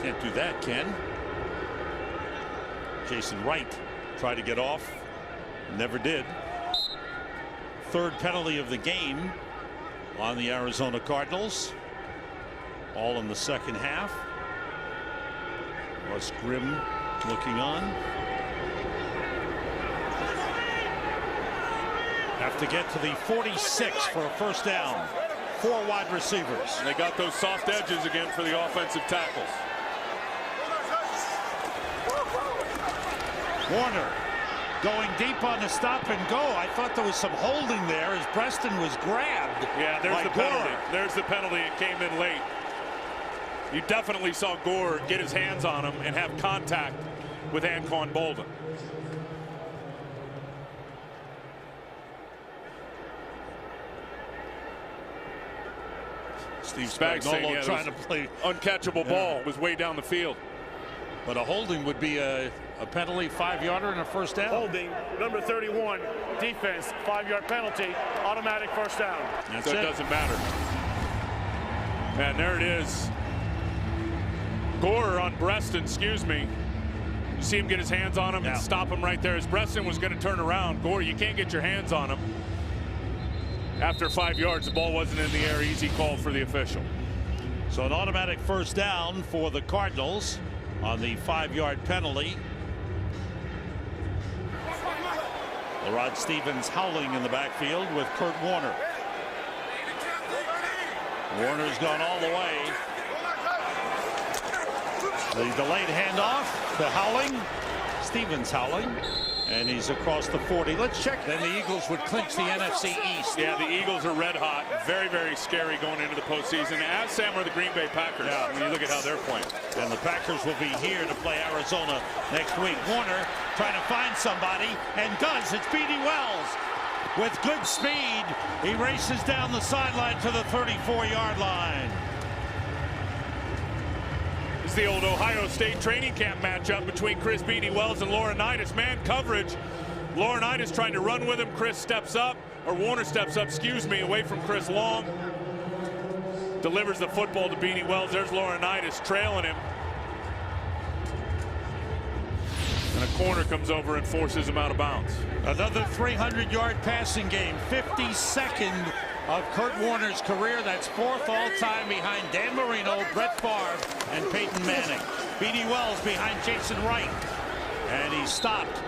Can't do that, Ken. Jason Wright tried to get off, never did. 3rd penalty of the game on the Arizona Cardinals. All in the second half. Russ Grimm looking on. Have to get to the 46 for a 1st down. 4 wide receivers. And they got those soft edges again for the offensive tackles. Warner going deep on the stop and go. I thought there was some holding there as Preston was grabbed. Yeah, there's the penalty. There's the penalty. It came in late. You definitely saw Gore get his hands on him and have contact with Anquan Bolden. Steve Spagnuolo trying to play uncatchable ball, was way down the field. But a holding would be a penalty, 5-yarder and a 1st down. Holding, number 31, defense, 5-yard penalty, automatic 1st down. So it doesn't matter. And there it is. Gore on Breston, excuse me. You see him get his hands on him and stop him right there. As Breston was going to turn around, Gore, you can't get your hands on him. After 5 yards, the ball wasn't in the air. Easy call for the official. So an automatic 1st down for the Cardinals on the 5-yard penalty. Rod Stevens howling in the backfield with Kurt Warner. Warner's gone all the way. The delayed handoff, the howling, Stevens howling, and he's across the 40. Let's check. Then the Eagles would clinch the NFC East. Yeah, the Eagles are red hot. Very, very scary going into the postseason, as Sam are the Green Bay Packers. Yeah. When you look at how they're playing. And the Packers will be here to play Arizona next week. Warner trying to find somebody, and does. It's Beanie Wells. With good speed, he races down the sideline to the 34-yard line. It's the old Ohio State training camp matchup between Chris Beanie Wells and Laurinaitis. Man coverage. Laurinaitis trying to run with him. Chris steps up, or Warner steps up, excuse me, away from Chris Long. Delivers the football to Beanie Wells. There's Laurinaitis trailing him. And a corner comes over and forces him out of bounds. Another 300-yard passing game. 52nd of Kurt Warner's career. That's 4th all-time behind Dan Marino, Brett Favre, and Peyton Manning. Beanie Wells behind Jason Wright. And he's stopped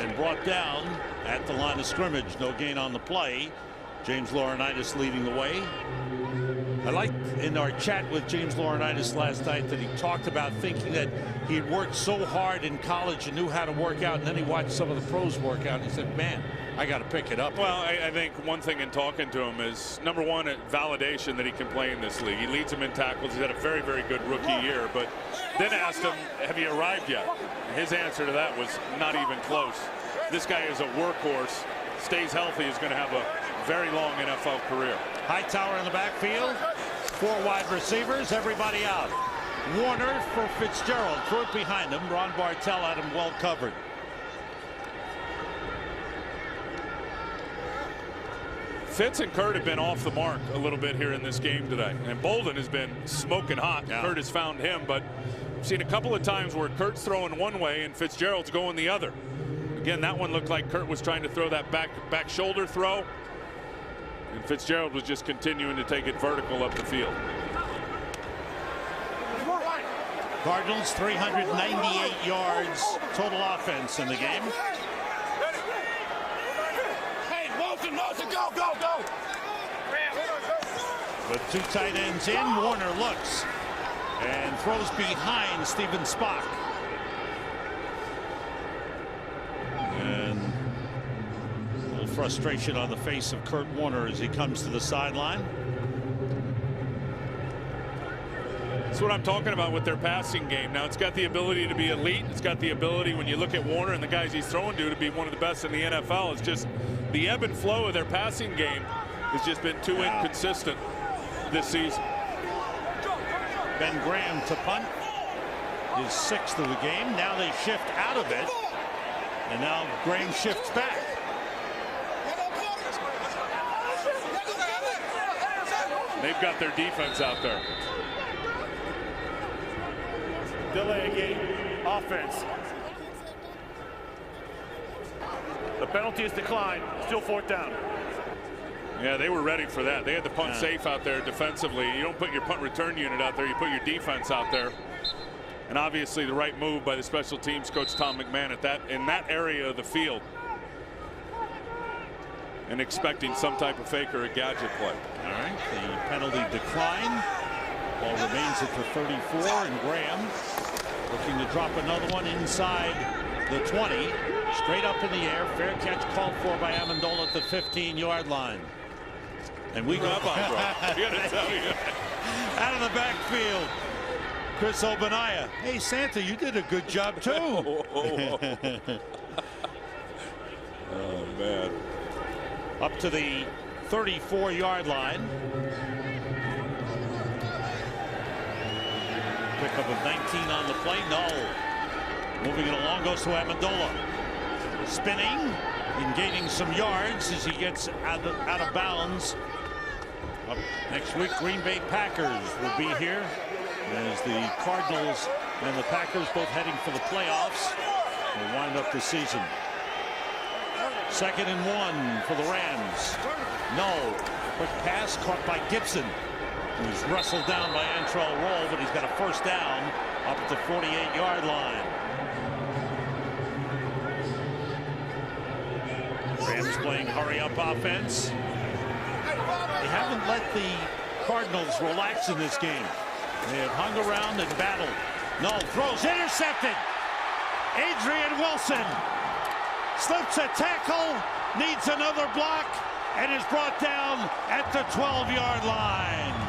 and brought down at the line of scrimmage. No gain on the play. James Laurinaitis leading the way. I liked in our chat with James Laurinaitis last night that he talked about thinking that he had worked so hard in college and knew how to work out, and then he watched some of the pros work out, and he said, man, I got to pick it up. Well, I think one thing in talking to him is, number one, validation that he can play in this league. He leads them in tackles. He's had a very, very good rookie year, but then asked him, have you arrived yet? And his answer to that was not even close. This guy is a workhorse, stays healthy, is going to have a very long NFL career. Hightower in the backfield, 4 wide receivers, everybody out. Warner for Fitzgerald, threw it behind him. Ron Bartell had him well covered. Fitz and Kurt have been off the mark a little bit here in this game today. And Bolden has been smoking hot. Yeah. Kurt has found him, but I've seen a couple of times where Kurt's throwing one way and Fitzgerald's going the other. Again, that one looked like Kurt was trying to throw that back shoulder throw. And Fitzgerald was just continuing to take it vertical up the field. Cardinals 398 yards total offense in the game. Hey, Wilson, go, go, go. With two tight ends in, Warner looks and throws behind Steven Spock. And a little frustration on the face of Kurt Warner as he comes to the sideline. That's what I'm talking about with their passing game. Now, it's got the ability to be elite. It's got the ability, when you look at Warner and the guys he's throwing to be one of the best in the NFL. It's just the ebb and flow of their passing game has just been too inconsistent this season. Ben Graham to punt, his 6th of the game. Now they shift out of it, and now Graham shifts back. They've got their defense out there. Delay a game. Offense. The penalty is declined. Still 4th down. Yeah, they were ready for that. They had the punt safe out there defensively. You don't put your punt return unit out there. You put your defense out there. And obviously the right move by the special teams coach Tom McMahon in that area of the field. And expecting some type of fake or a gadget play. All right, the penalty decline. Ball remains at the 34, and Graham looking to drop another one inside the 20. Straight up in the air. Fair catch called for by Amendola at the 15-yard line. And we go I gotta tell you. out of the backfield. Chris Obanaya. Hey, Santa, you did a good job, too. Oh, man. Up to the 34-yard line. Pickup of 19 on the play. No. Moving it along goes to Amendola. Spinning and gaining some yards as he gets out of bounds. Up next week, Green Bay Packers will be here as the Cardinals and the Packers both heading for the playoffs. Will wind up the season. 2nd and 1 for the Rams. No. Quick pass caught by Gibson. He was wrestled down by Antrell Roll, but he's got a 1st down up at the 48-yard line. Rams playing hurry-up offense. They haven't let the Cardinals relax in this game. They have hung around and battled. No, throws intercepted. Adrian Wilson slips a tackle, needs another block, and is brought down at the 12-yard line.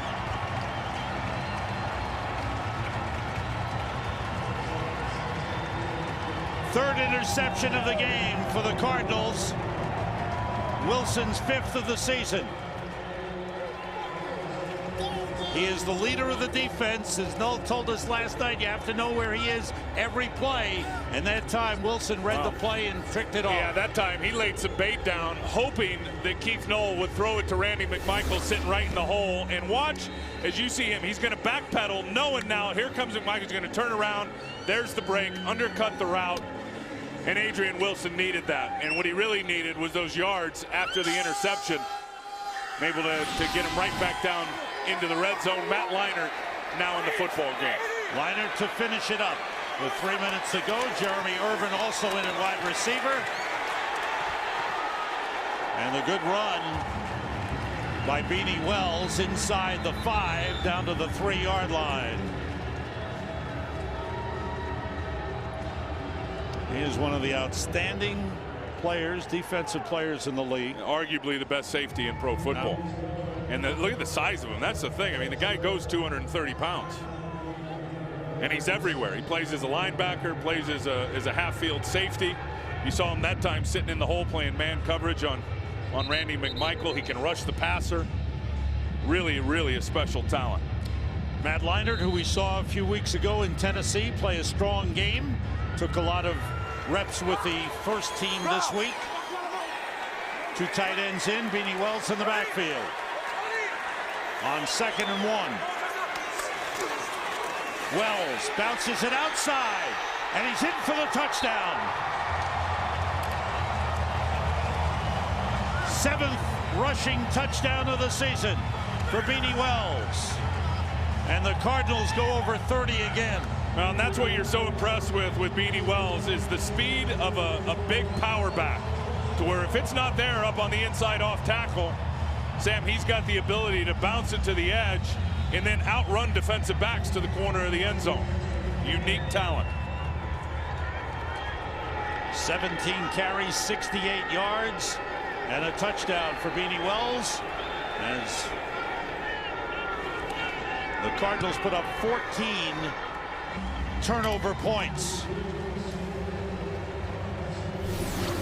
Third interception of the game for the Cardinals. Wilson's 5th of the season. He is the leader of the defense. As Noel told us last night, you have to know where he is every play. And that time, Wilson read the play and tricked it off. Yeah, that time he laid some bait down, hoping that Keith Noll would throw it to Randy McMichael sitting right in the hole. And watch, as you see him, he's going to backpedal, knowing now here comes McMichael. He's going to turn around. There's the break, undercut the route. And Adrian Wilson needed that. And what he really needed was those yards after the interception. Able to get him right back down into the red zone. Matt Leinart now in the football game. Leinart to finish it up with 3 minutes to go. Jeremy Irvin also in at wide receiver. And the good run by Beanie Wells inside the 5 down to the 3-yard line. He is one of the outstanding players, defensive players in the league. Arguably the best safety in pro football. And look at the size of him. That's the thing. I mean, the guy goes 230 pounds. And he's everywhere. He plays as a linebacker, plays as a half-field safety. You saw him that time sitting in the hole playing man coverage on Randy McMichael. He can rush the passer. Really, really a special talent. Matt Leinart, who we saw a few weeks ago in Tennessee, play a strong game. Took a lot of reps with the first team this week. Two tight ends in, Beanie Wells in the backfield. On 2nd and 1. Wells bounces it outside, and he's in for the touchdown. 7th rushing touchdown of the season for Beanie Wells. And the Cardinals go over 30 again. Well, and that's what you're so impressed with Beanie Wells is the speed of a big power back, to where if it's not there up on the inside off tackle, Sam, he's got the ability to bounce it to the edge and then outrun defensive backs to the corner of the end zone. Unique talent. 17 carries, 68 yards, and a touchdown for Beanie Wells as the Cardinals put up 14 turnover points.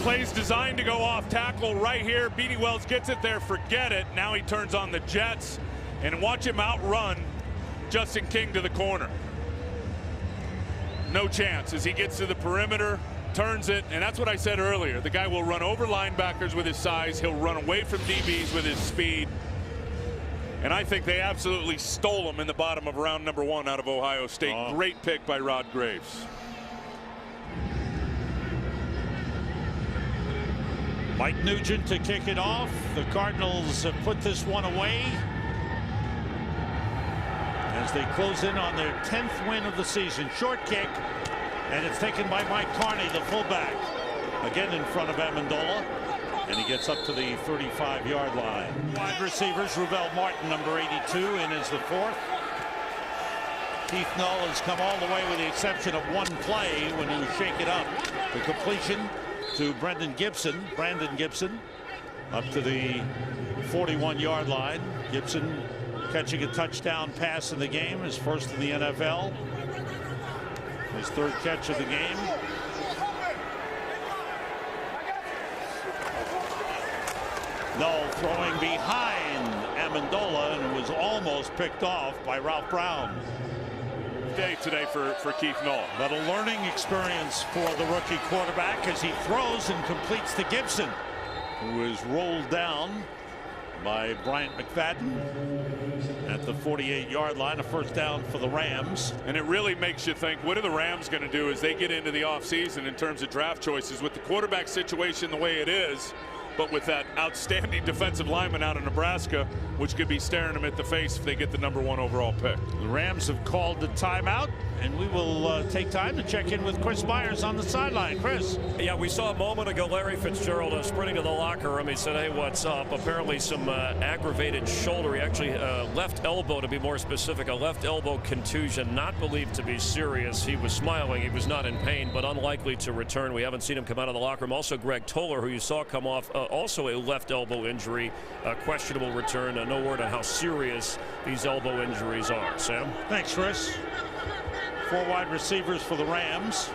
Plays designed to go off tackle right here. Beanie Wells gets it there, forget it. Now he turns on the Jets, and watch him outrun Justin King to the corner. No chance as he gets to the perimeter, turns it, and that's what I said earlier. The guy will run over linebackers with his size. He'll run away from DBs with his speed. And I think they absolutely stole him in the bottom of round number 1 out of Ohio State. Great pick by Rod Graves. Mike Nugent to kick it off. The Cardinals have put this one away as they close in on their 10th win of the season. Short kick, and it's taken by Mike Carney, the fullback, again in front of Amendola, and he gets up to the 35-yard line. Wide receivers, Rubel Martin, number 82, in is the 4th. Keith Null has come all the way with the exception of one play when he shake it up. The completion to Brandon Gibson, up to the 41-yard line. Gibson catching a touchdown pass in the game, his first in the NFL. His 3rd catch of the game. Null throwing behind Amendola, and it was almost picked off by Ralph Brown. Day today for Keith Null. But a learning experience for the rookie quarterback as he throws and completes to Gibson, who is rolled down by Bryant McFadden at the 48-yard line. A first down for the Rams. And it really makes you think, what are the Rams going to do as they get into the offseason in terms of draft choices with the quarterback situation the way it is, but with that outstanding defensive lineman out of Nebraska, which could be staring them at the face if they get the number 1 overall pick. The Rams have called the timeout, and we will take time to check in with Chris Myers on the sideline. Chris. Yeah, we saw a moment ago Larry Fitzgerald sprinting to the locker room. He said, hey, what's up? Apparently some aggravated shoulder. He actually left elbow, to be more specific, a left elbow contusion, not believed to be serious. He was smiling. He was not in pain, but unlikely to return. We haven't seen him come out of the locker room. Also, Greg Toller, who you saw come off, also a left elbow injury, questionable return. No word on how serious these elbow injuries are. Sam? Thanks, Chris. 4 wide receivers for the Rams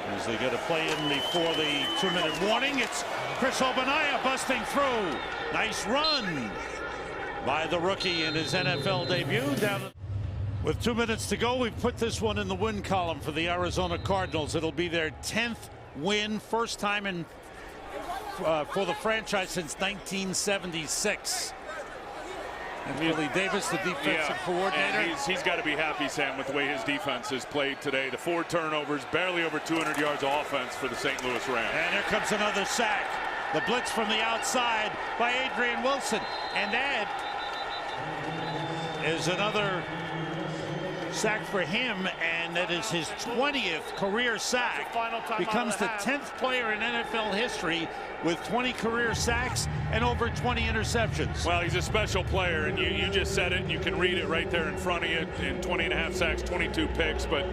as they get a play in before the 2-minute warning. It's Chris Obanaya busting through. Nice run by the rookie in his NFL debut. With 2 minutes to go, we've put this one in the win column for the Arizona Cardinals. It'll be their 10th win, first time in for the franchise since 1976. And Billy Davis, the defensive coordinator. He's got to be happy, Sam, with the way his defense has played today. The 4 turnovers, barely over 200 yards of offense for the St. Louis Rams. And here comes another sack. The blitz from the outside by Adrian Wilson. And that is another sack for him, and that is his 20th career sack. Becomes the 10th player in NFL history with 20 career sacks and over 20 interceptions. Well, he's a special player, and you just said it, and you can read it right there in front of you. In 20.5 sacks, 22 picks, but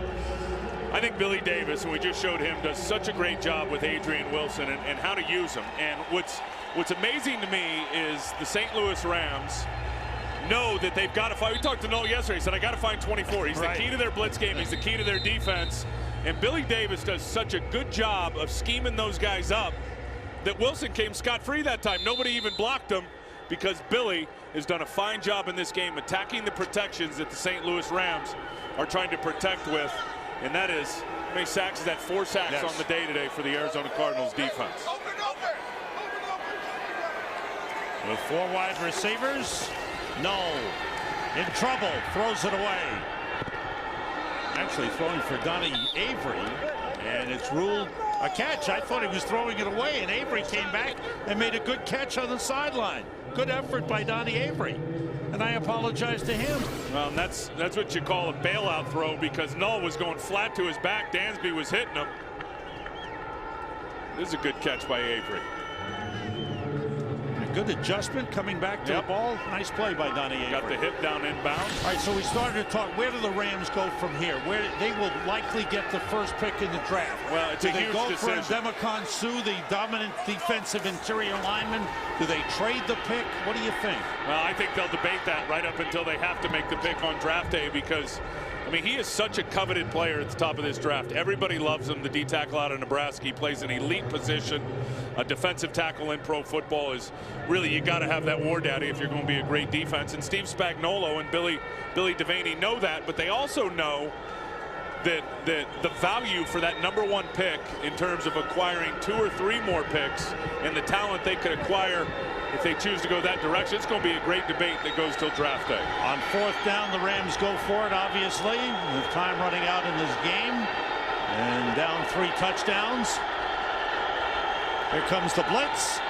I think Billy Davis, and we just showed him, does such a great job with Adrian Wilson and how to use him. And what's amazing to me is the St. Louis Rams know that they've got to find. We talked to Noel yesterday. He said, I got to find 24. He's the key to their blitz game. He's the key to their defense. And Billy Davis does such a good job of scheming those guys up that Wilson came scot-free that time. Nobody even blocked him because Billy has done a fine job in this game attacking the protections that the St. Louis Rams are trying to protect with. And that is, how many sacks is that? 4 sacks on the day today for the Arizona Cardinals defense. With 4 wide receivers, Null in trouble, throws it away. Actually throwing for Donnie Avery, and it's ruled a catch. I thought he was throwing it away, and Avery came back and made a good catch on the sideline. Good effort by Donnie Avery, and I apologize to him. Well, that's what you call a bailout throw, because Null was going flat to his back. Dansby was hitting him. This is a good catch by Avery. A good adjustment coming back to the ball. Nice play by Donnie Avery. Got the hip down inbound. All right, so we started to talk. Where do the Rams go from here? Where they will likely get the first pick in the draft. Well, it's a huge decision. Do they go for Ndamukong Suh, the dominant defensive interior lineman? Do they trade the pick? What do you think? Well, I think they'll debate that right up until they have to make the pick on draft day, because I mean, he is such a coveted player at the top of this draft. Everybody loves him, the D-tackle out of Nebraska. He plays an elite position. A defensive tackle in pro football is really, you got to have that war daddy if you're going to be a great defense. And Steve Spagnuolo and Billy Devaney know that, but they also know that the value for that #1 pick in terms of acquiring 2 or 3 more picks and the talent they could acquire if they choose to go that direction, it's going to be a great debate that goes till draft day. On 4th down, the Rams go for it, obviously, with time running out in this game. And down 3 touchdowns. Here comes the blitz.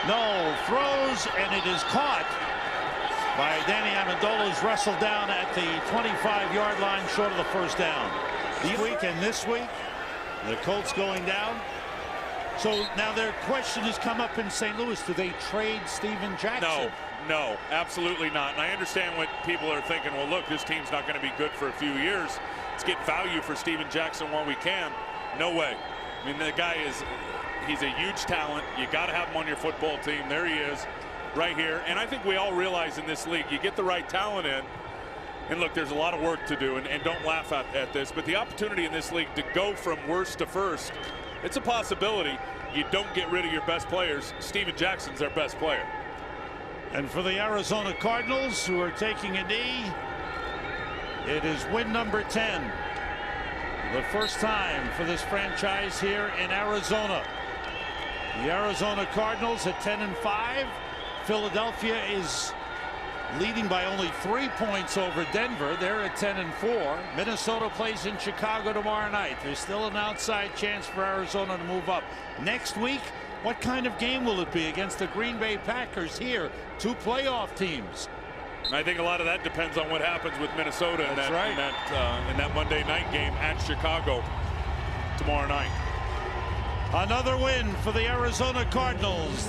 No, throws, and it is caught by Danny Amendola, who's wrestled down at the 25-yard line, short of the first down. This week, the Colts going down. So now their question has come up in St. Louis. Do they trade Steven Jackson? No, absolutely not. And I understand what people are thinking. Well, look, this team's not going to be good for a few years. Let's get value for Steven Jackson while we can. No way. I mean, the guy he's a huge talent. You got to have him on your football team. There he is, right here. And I think we all realize in this league, you get the right talent in. And look, there's a lot of work to do, and don't laugh at this, but the opportunity in this league to go from worst to first, it's a possibility. You don't get rid of your best players. Steven Jackson's their best player. And for the Arizona Cardinals, who are taking a knee, it is win number 10. The first time for this franchise here in Arizona. The Arizona Cardinals at 10-5. Philadelphia is leading by only 3 points over Denver. They're at 10-4. Minnesota plays in Chicago tomorrow night. There's still an outside chance for Arizona to move up. Next week, what kind of game will it be against the Green Bay Packers here? 2 playoff teams. I think a lot of that depends on what happens with Minnesota in that Monday night game at Chicago tomorrow night. Another win for the Arizona Cardinals.